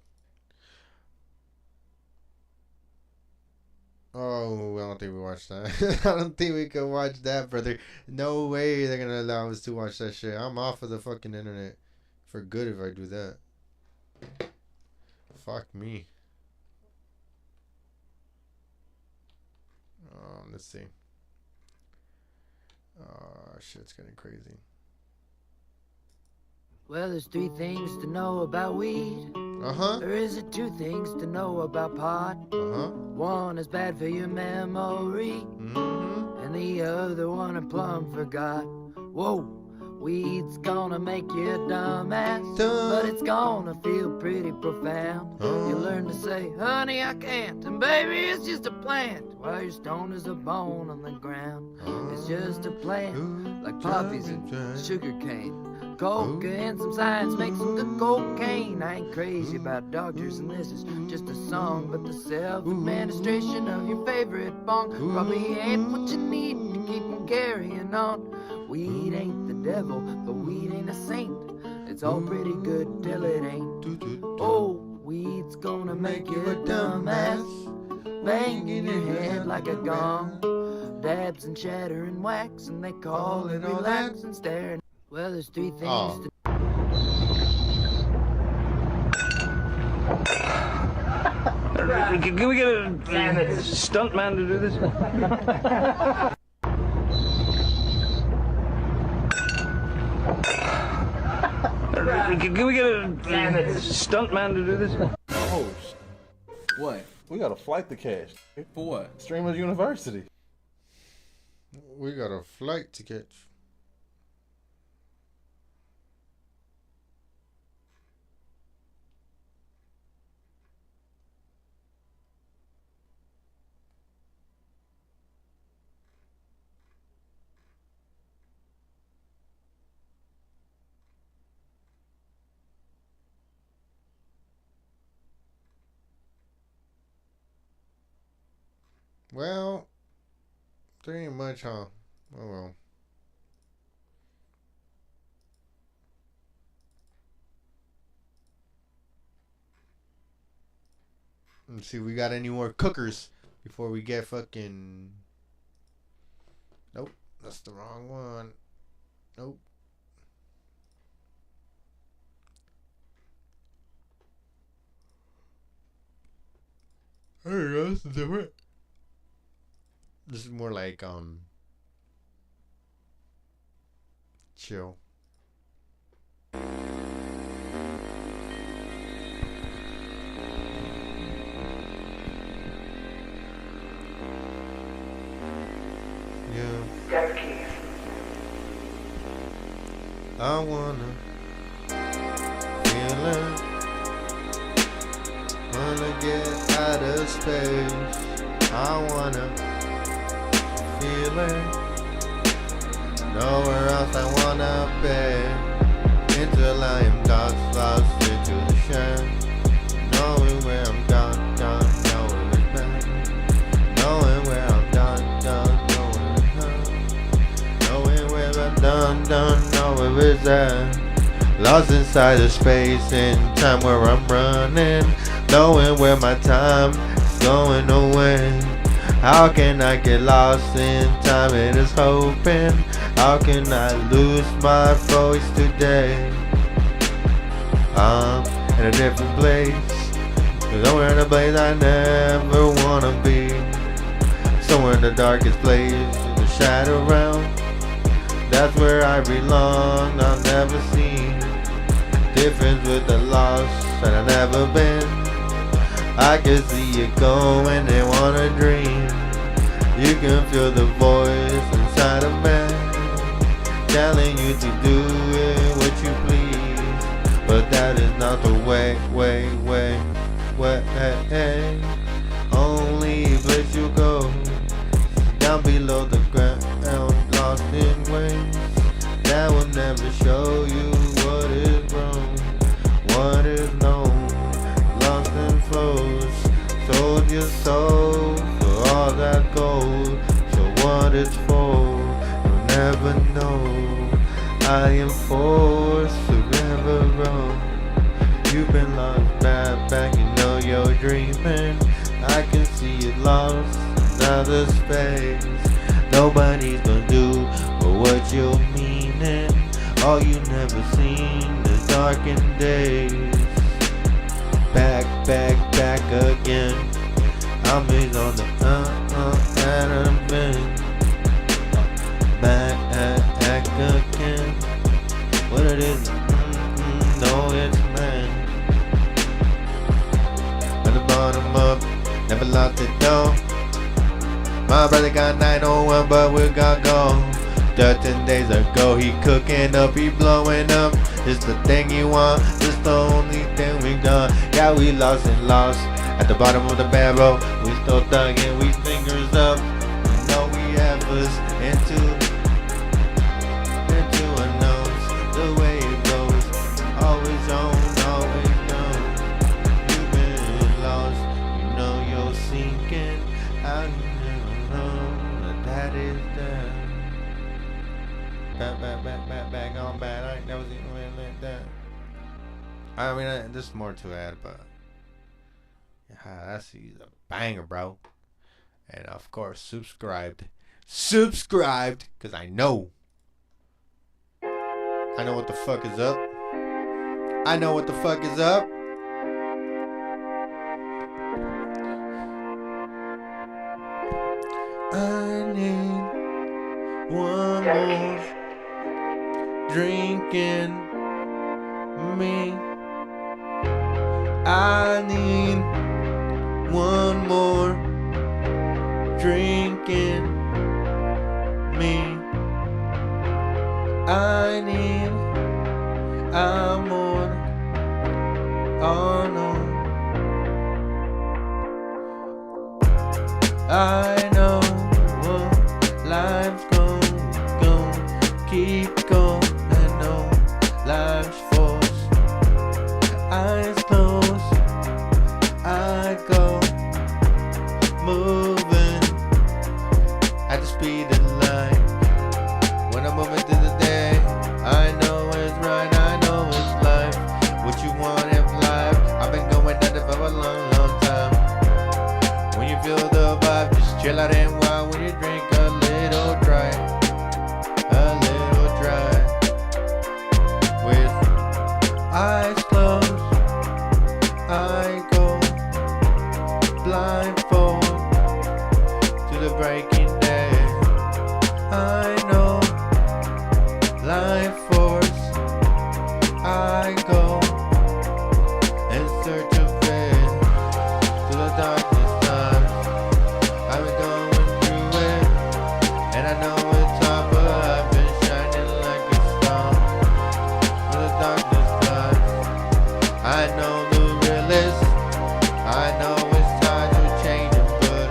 Oh, I don't think we watched that. I don't think we can watch that, brother. No way they're gonna allow us to watch that shit. I'm off of the fucking internet for good if I do that. Fuck me. Let's see. Shit's getting crazy. Well, there's 3 things to know about weed. Or is it 2 things to know about pot? One is bad for your memory, and the other one I plumb forgot. Whoa. Weed's gonna make you a dumbass, but it's gonna feel pretty profound. You learn to say, honey, I can't, and baby, it's just a plant. While you're stoned as a bone on the ground. It's just a plant, like poppies and sugar cane. Coke and some science makes some good cocaine. I ain't crazy about doctors, and this is just a song, but the self-administration of your favorite bong probably ain't what you need to keep from carrying on. Weed ain't the devil, but weed ain't a saint. It's all pretty good till it ain't. Oh, weed's gonna make you a dumbass, bang in your head like a gong. Dabs and shatter and wax, and they call it relax and stare. Well, there's 3 things to Can we get a stunt man to do this? Can we get a stunt man to do this? Oh, what? We got a flight to catch. For what? Streamers University. We got a flight to catch. Well, there ain't much, huh? Oh well. Let's see if we got any more cookers before we get fucking... Nope, that's the wrong one. Nope. There you go, that's different. This is more like, chill. Yeah. Got the keys. I wanna feel it. Wanna get out of space. I wanna feel it. Nowhere else I wanna be. Until I am lost into the shade. Knowing where I'm gone, knowing it's bad. Knowing where I'm done, knowing it's done. Knowing where I'm done, knowing where it's at. Lost inside of space and time where I'm running. Knowing where my time is going away. How can I get lost in time? It is hoping. How can I lose my voice today? I'm in a different place. Somewhere in a place I never wanna be. Somewhere in the darkest place, in the shadow realm. That's where I belong. I'll never see difference with the lost. that I've never been. I can see it going, they wanna dream. You can feel the voice inside of me telling you to do it what you please. But that is not the way. Only place you go, down below the ground, lost in ways that will never show you what is wrong, what is known, lost in flows. Sold your soul for all that gold, so what it's for, you'll never know. I am forced to never roam. You've been lost back, you know you're dreaming. I can see you lost in outer space. Nobody's gonna do but what you're meaning. All you never seen is darkened days. Back again. I'm always on the that I've been. Back again. What it is? No, it's man. At the bottom up, never lost it though. My brother got 901, but we got go. 13 days ago, he cooking up, he blowing up. It's the thing you want, it's the only thing we got. Yeah, we lost and lost. At the bottom of the barrel, we still thugging, we fingers up. We know we have us into unknowns. The way it goes, always on, always down. You've been lost, you know you're sinking. How you never know that is down. Back on bad. I ain't never seen no man like that. I mean, there's more to add, but yeah, that's a banger, bro. And of course, subscribed, because I know what the fuck is up. I know what the fuck is up. I need one more drink in me. I need one more drink in me. I need more. Oh no. I know life's gon' keep going. I know life's force. Eyes closed, I go moving at the speed of light. When I'm moving through the day, I know it's right, I know it's life. What you want in life, I've been going at it for a long, long time. When you feel the vibe, just chill out and wild. When you drink a little dry, with eyes closed, I go blindfold to the breaking day. I know life force, I go in search of it to the darkest time. I've been going through it, and I know it's hard, but I've been shining like a star. To the darkness time, I know the realest. I know it's time to change it, but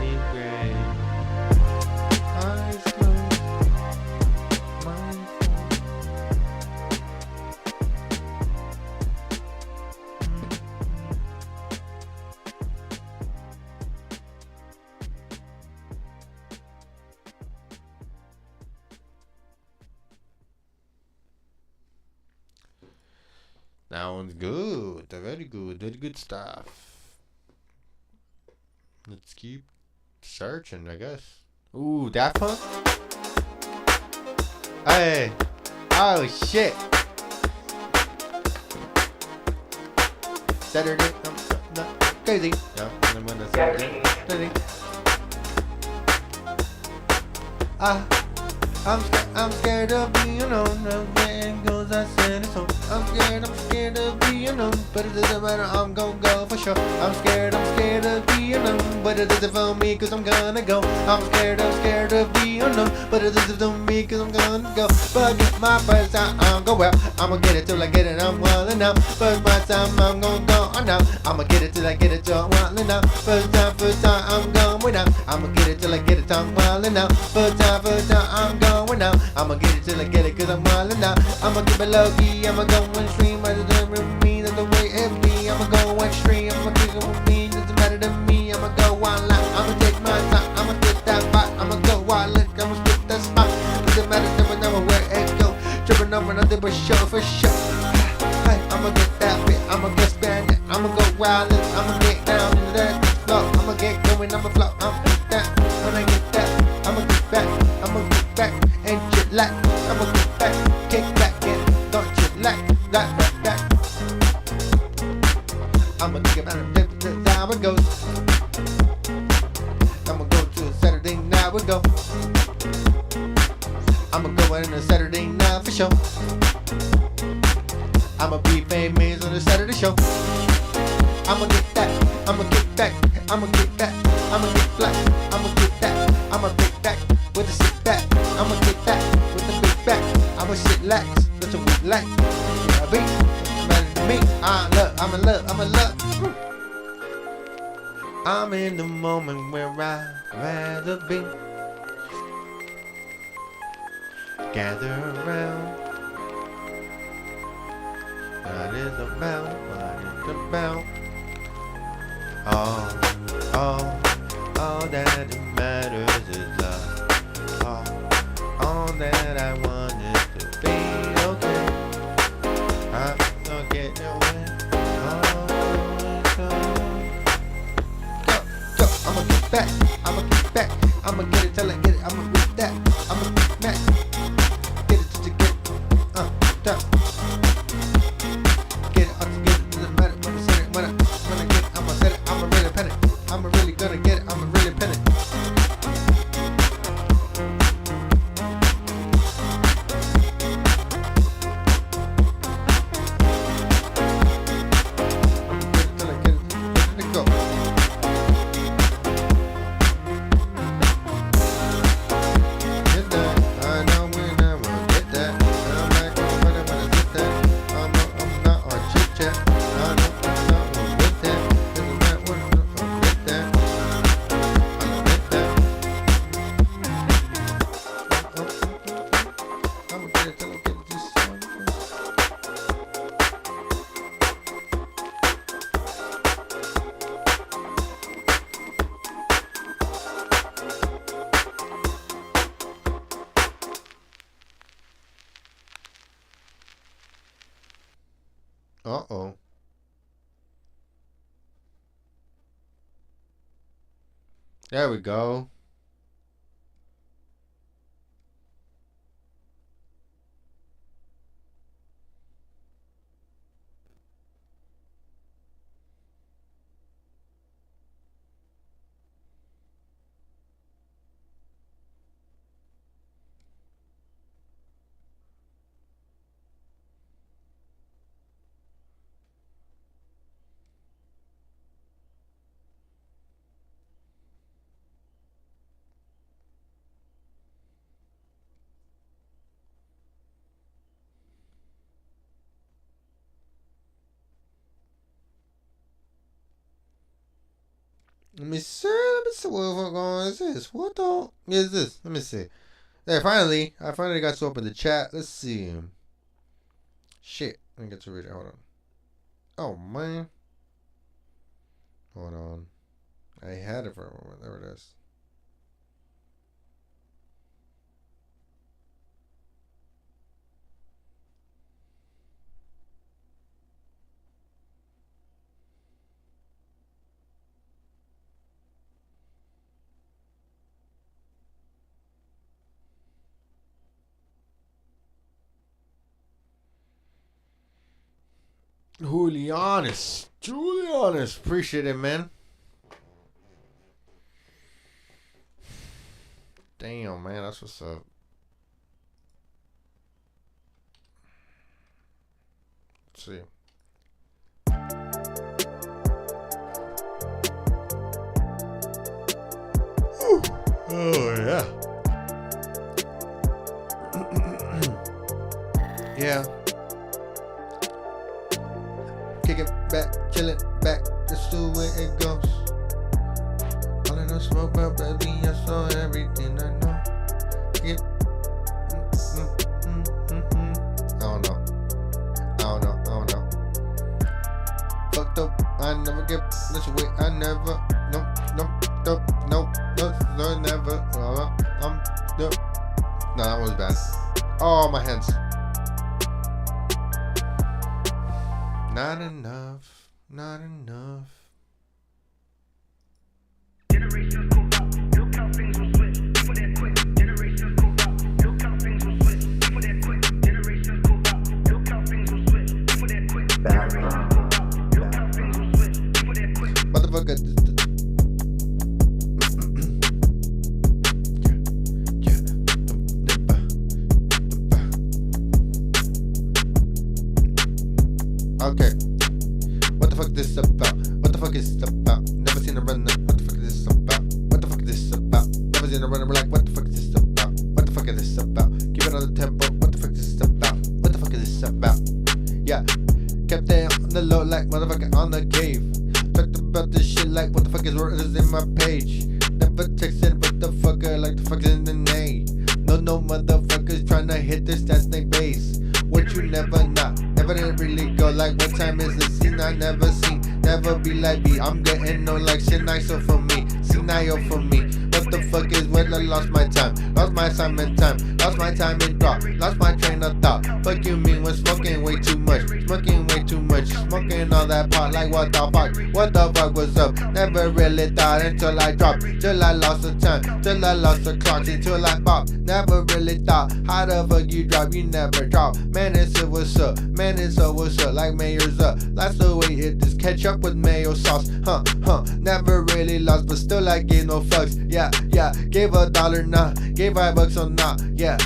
deep gray. Eyes closed, mind That one's good. Very good. Very good stuff. Let's keep searching, I guess. Ooh, Daft Punk? Hey. Oh, shit. Saturday. Crazy. Yeah, I'm gonna Saturday. Crazy. I'm scared of being alone. There goes I said it so. I'm scared of being alone. But it doesn't matter, I'm gonna go for sure. I'm scared of being alone. But it doesn't for me, cause I'm gonna go. I'm scared of being alone. But it doesn't for me, cause I'm gonna go. But get my first time, I'm go well. I'ma get it till I get it, I'm wildin' out. First my time, I'm gonna go on now. I'ma get it till I get it, till I'm wildin' out. First time, I'm going out. I'ma get it till I get it, till I'm wildin' out. First time, I'm going out. I'ma get it till I get it, cause I'm wildin' out. I'ma keep it low key, I'ma go extreme. Rather than with me, that's the way it be. I'ma go extreme, I'ma kick it with me. Doesn't matter to me, I'ma go wild out. I'ma take my time, I'ma get that vibe. I'ma go wild, I'ma split that spot. Doesn't matter to me, I'ma where it go. Tripping over nothing but show for sure. Hey, I'ma get that bit, I'ma get Spanish. I'ma go wild, I'ma get down into that flow. I'ma get going, I'ma flow. I'ma get that, when I get that, I'ma get back and chillax. I'ma get back, kick back and don't chillax. That. I'ma think about it, that's how it goes. I'ma go to a Saturday night, we go. I'ma go in a Saturday night for sure. I'ma be famous on the Saturday show. I'ma get that, I'ma get back, I'ma get that, I'ma get black, I'ma get that, I'ma get back with a sit back, I'ma get that with a big back, I'ma sit lax, that's what we like. Yeah, be matter to me. I'm in love. I'm in the moment where I'd rather be. Gather around. What it's about, what it's about. All that matters is love. All that I want is to be okay. I'm gonna get away. Go. I'ma get back. I'ma get it till I get it. I'ma get that. I'ma get back. Get it till you get it. Down. Get it all together. Doesn't matter when I set it. When I get it, I'ma set it. I'ma really pen it. I'm really gonna get it. I'ma really pen it. Uh-oh. There we go. Let me see what the fuck on is this? What the is this? Let me see. There, I finally got to open the chat. Let's see. Shit. Let me get to read it. Hold on. Oh, man. Hold on. I had it for a moment. There it is. Julianus, appreciate it, man. Damn, man, that's what's up. Let's see. Whew. Oh yeah. Yeah. Kick it back, chill it back, that's the way it goes. All I know smoke, but baby, I saw everything I know. Get, I don't know. Fucked up, I never get this way, I never, no, never, no, that was bad. Oh, my hands. Not enough. Motherfucker. Okay. What the fuck this about? What the fuck is this about? Never seen a runner. What the fuck is this about? What the fuck is this about? Never seen a runner. We're like, what the fuck is this about? What the fuck is this about? Keep it on the tempo. What the fuck is this about? What the fuck is this about? Yeah. Kept it on the low like motherfucker on the cave. Talked about this shit like what the fuck is in my page. Never texted what the fucker like the fuck is in the name. No motherfuckers tryna hit this that snake base. What you never not, never did really go like what time is the scene I never seen. Never be like B, I'm getting no like shit nicer for me. Scenario for me. What the fuck is when I lost my time? Lost my time in time. Lost my time in thought. Lost my train of thought. Fuck you mean when smoking way too much? Smoking way too much. Smoking all that pot like what the fuck? What the fuck was up? Never really thought until I dropped. Till I lost the time. Till I lost the clock. Until I popped. Never really thought. How the fuck you drop? You never drop. Man, it's what's up. Man, it's what's up. Like mayor's up. That's the way it is. Catch up with mayo sauce. Never really lost, but still I gave no fucks. Yeah. Gave $1 nah. Gave $5 on nah. Yeah.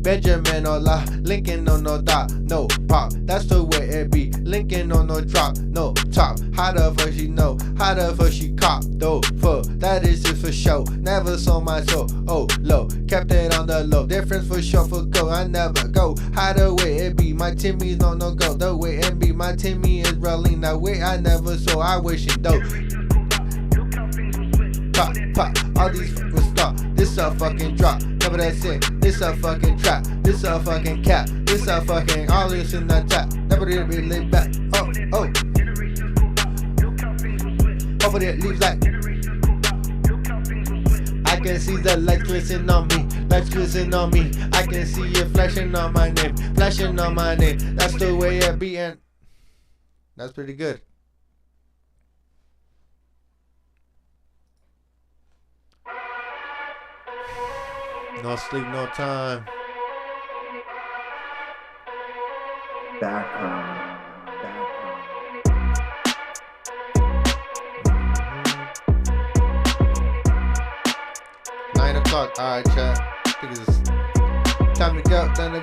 Benjamin on la. Lincoln on no dot. No pop. That's the way it be. Lincoln on no drop. No top. How the fuck she know? How the fuck she cop? Though fuck. That is just for show. Never sold my soul. Oh low. Kept it on the low. Difference for sure for go. I never go. How the way it be. My Timmy's no go. The way it be. My Timmy is rolling that way. I never saw. I wish it dope. Pop, all these fuckers stop. This a fucking drop. Never that's it. This a fucking trap. This a fucking cap. This a fucking all this in that tap. Never did really back. Oh. Over there leaves like. I can see the lights glisten on me. Lights glisten on me. I can see it flashing on my name. Flashing on my name. That's the way it be, and that's pretty good. No sleep, no time. Background. 9 o'clock. Alright, chat. I think it's time to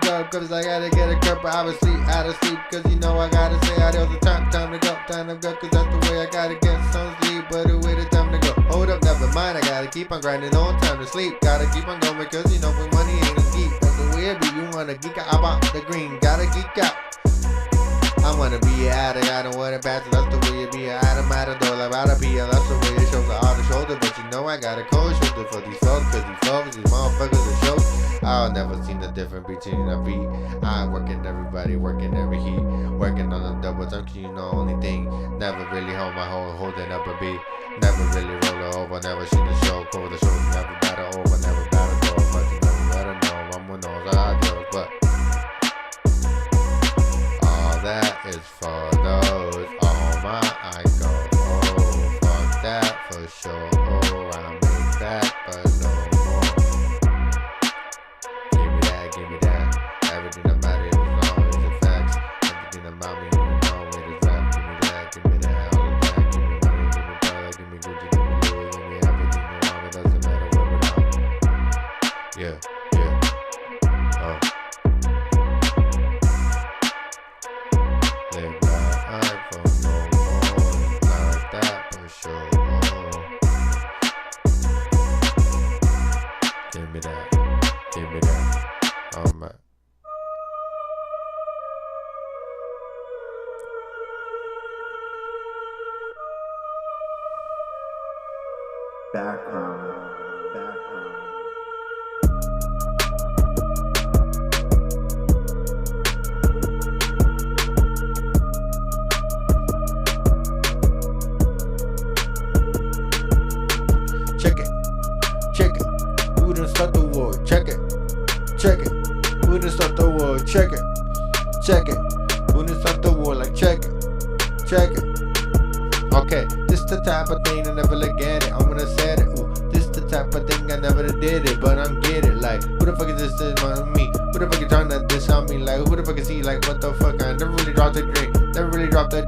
go. Cause I gotta get a grip. But obviously out of sleep. Cause you know I gotta say adios. The time to go. Cause that's the way I gotta get some sleep. But the way the time to go. Hold up, never mind. I gotta keep on grinding on time to sleep. Gotta keep on going because you know when money ain't a geek. That's the way it be. You wanna geek out about the green. Gotta geek out. I wanna be an addict. I don't want a bastard. That's the way it be. An Adam, like out of be. That's the way it shows the artist. shoulder, but you know I got a cold shoulder for these folks, cause these folks, these motherfuckers are show. I'll never seen the difference between a beat. I'm working everybody, working every heat, working on the double time, cause you know only thing. Never really hold my whole holding up a beat. Never really roll it over, never seen the show, cover the show, never battle over, never battle over, but you never let her know, I'm one knows I do, but all that is for those, all my I go, oh, fuck that for sure, oh, I make that, but no more. Give me that, everything that matters is always the facts, everything about me, you know it is rap, give me that, all of that, give me money, give me power, give me Gucci, give me Louis, give me everything you want, it doesn't matter where we're at. Yeah, live life for no more, like that for sure, give me that, oh my. Background. Check it. Who done start the war? Check it. Who done start the war? Check it. Who done start the war? Like check it. Okay, this the type of thing I never look at it. I'm gonna say it. Ooh, this the type of thing I never did it, but I'm get it. Like, who the fuck is this on me? Who the fuck is trying to diss on me? Like, who the fuck is he? Like, what the fuck? I never really dropped a drink. Never really popped the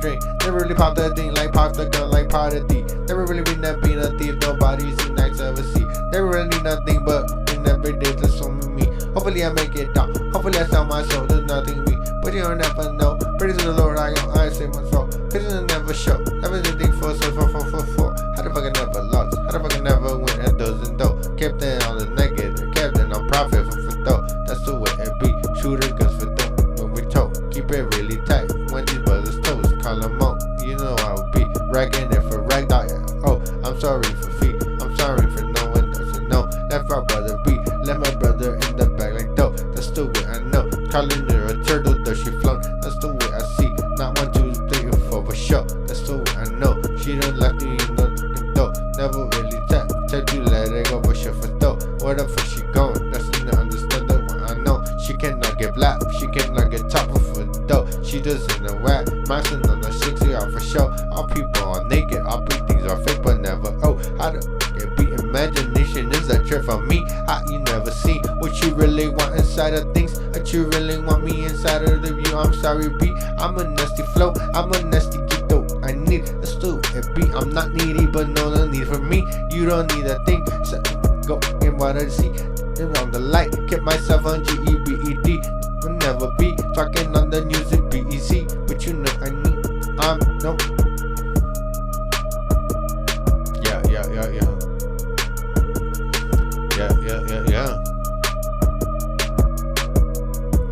thing. Like, popped the gun, like pot a D. Never really been that being a thief. Nobody seen nights ever see. Never really need nothing but in every day just on me. Hopefully I make it down. Hopefully I sell my soul. There's nothing weak, but you'll never know. Praise to the Lord, I save my soul. Cause it'll never show. Never anything for. How the fuck I never lost? How the fuck I never win? It doesn't though. Kept it on the negative. Kept it on profit for dough. That's the way it be. Shooter guns for dough. When we tote, keep it really tight. When these brothers toast, call them out. You know I would be ragging it for rag dog. Oh, I'm sorry for feet. I'm sorry for no one doesn't know. Left our brother be. Left my brother in the back like dough. That's the way I know. Calling her a turtle, though she flown. That's the way I see. Not 1, 2, 3, or 4 for sure. That's the way I know. She done left me in the dough. Never really tap to let it go for sure for dough. Where the fuck she going? That's to understand the one I know. She cannot get black. She cannot get top for dough. She doesn't know whack. Mastering on the 60 out for sure. All people are naked. All big things are fake, but never. Oh, how to get beat. Imagination is a trip for me. How you never see what you really want inside of things. That you really want me inside of the view. I'm sorry, B. I'm a nasty flow. I'm a nasty geek though. I need a stupid beat. I'm not needy, but no need for me. You don't need a thing. So go in what I see. Then on the light, kept myself on GEBED. Will never be talking on the news at BEC. But you know I need. No. Yeah.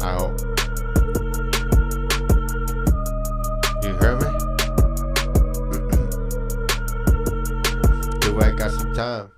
I hope. You heard me? Do I got some time?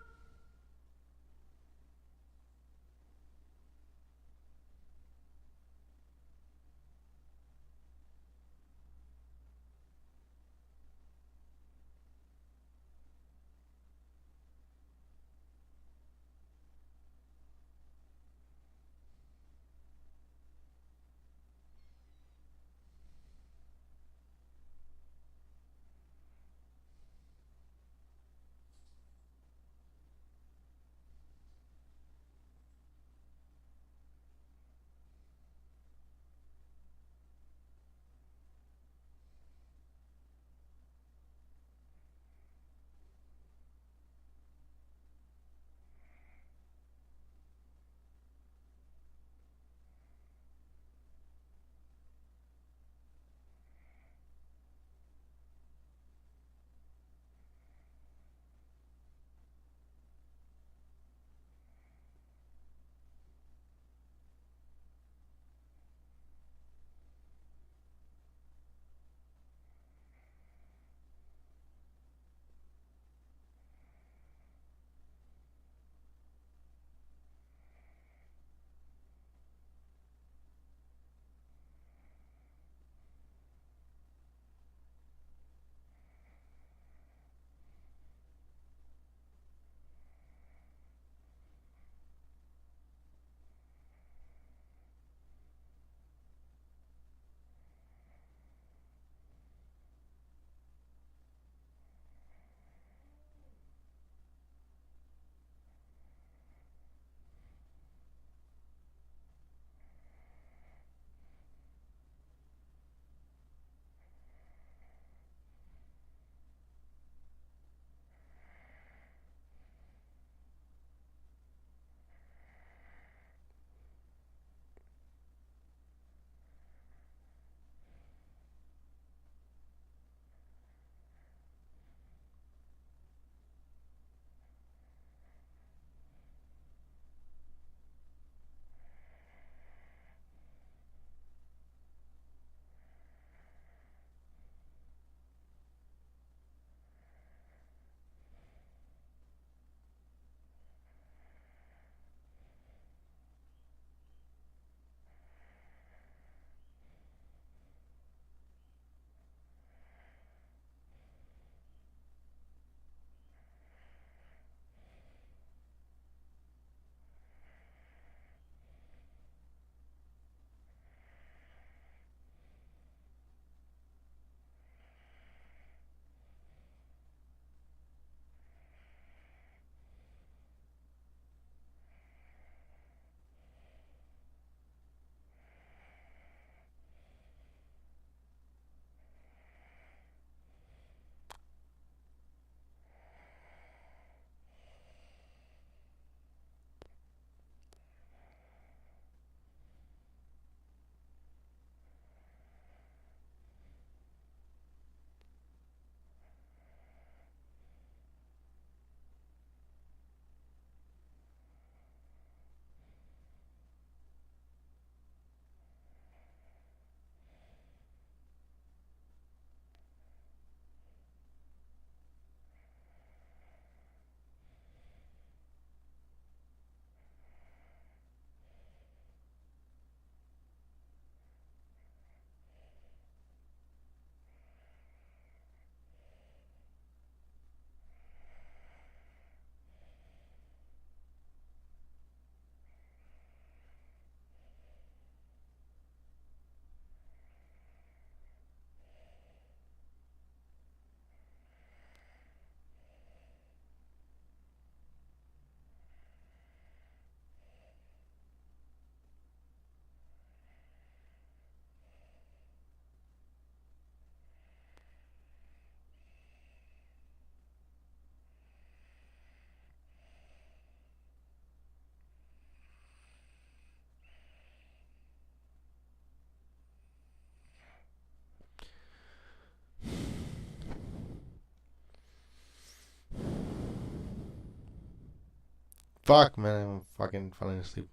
Fuck, man, I'm fucking falling asleep.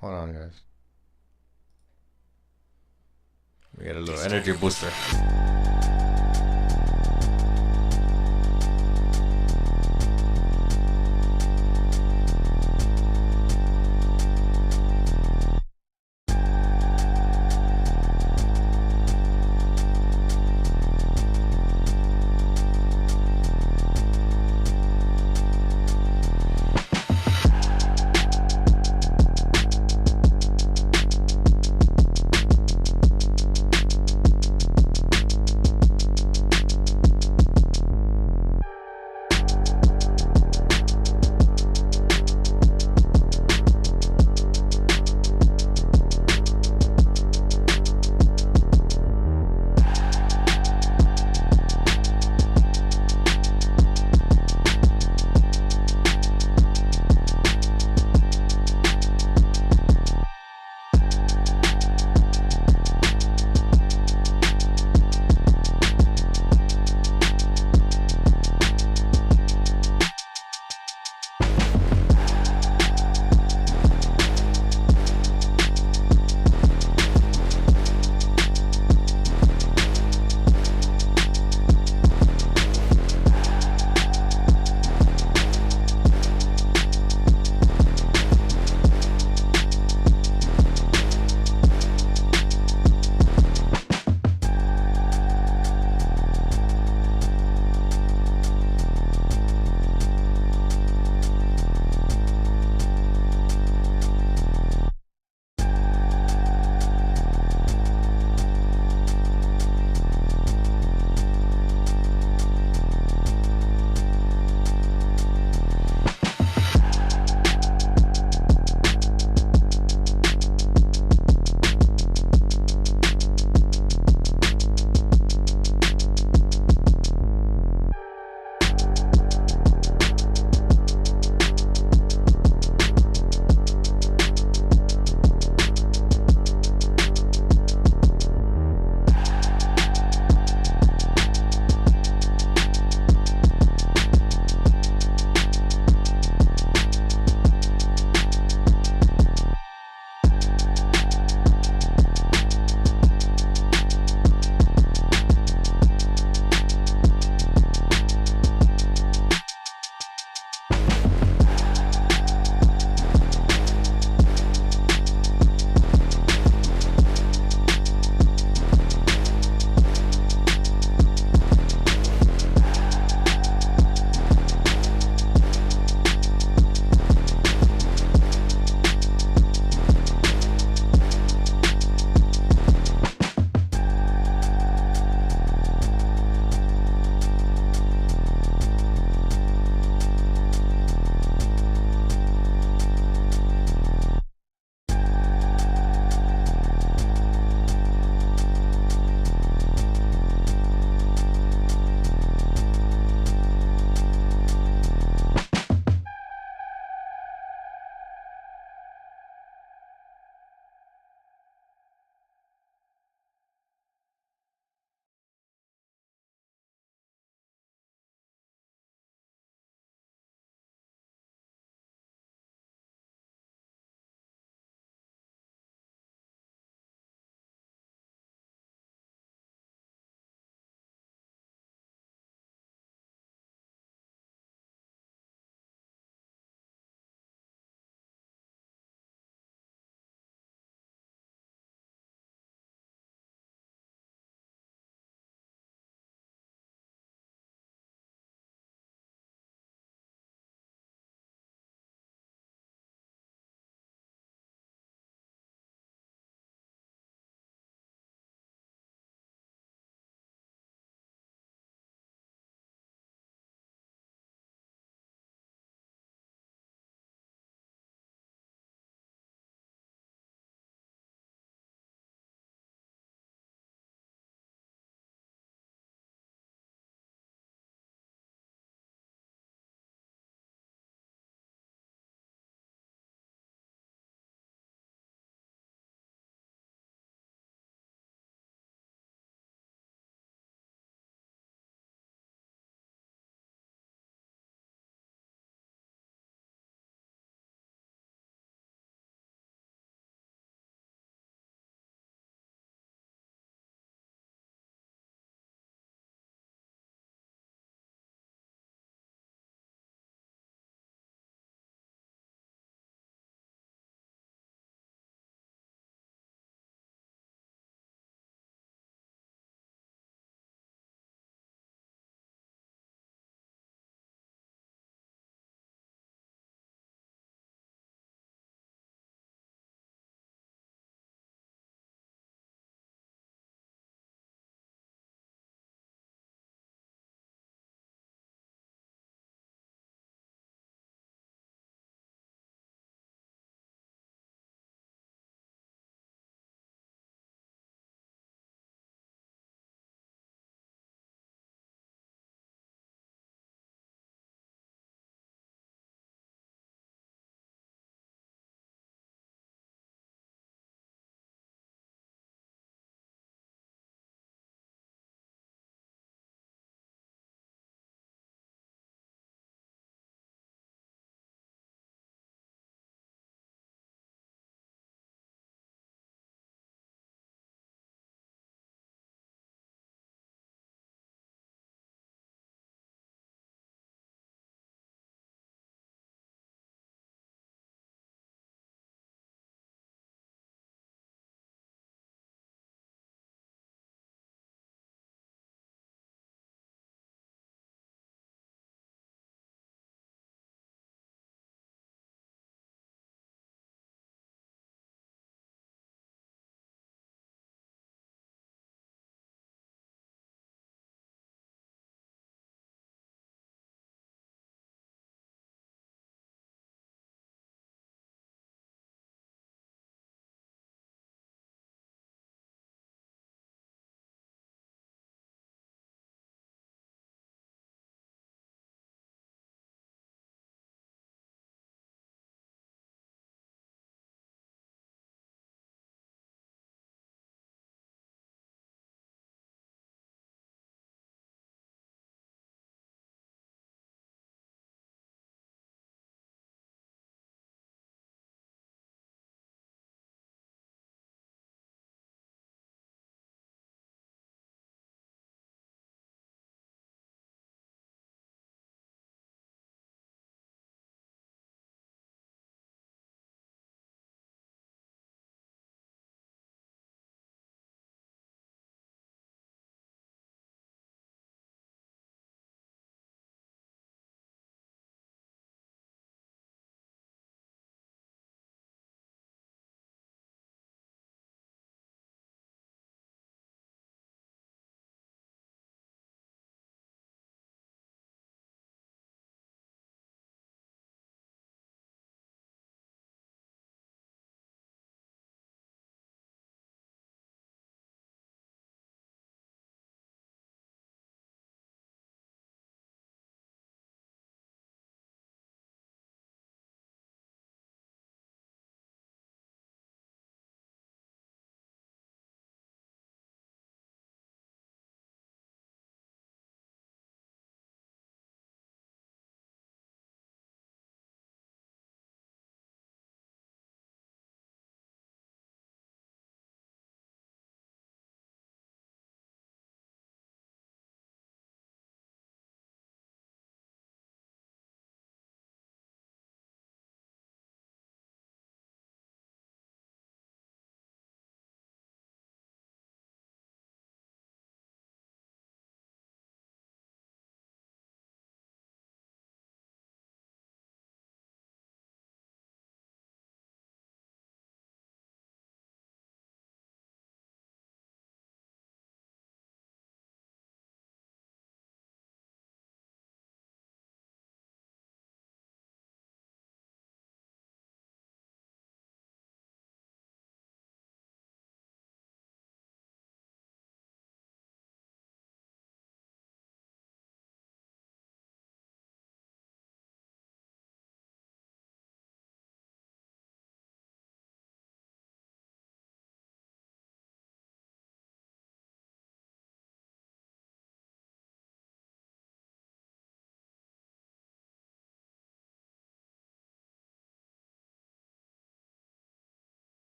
Hold on, guys. We got a little energy booster.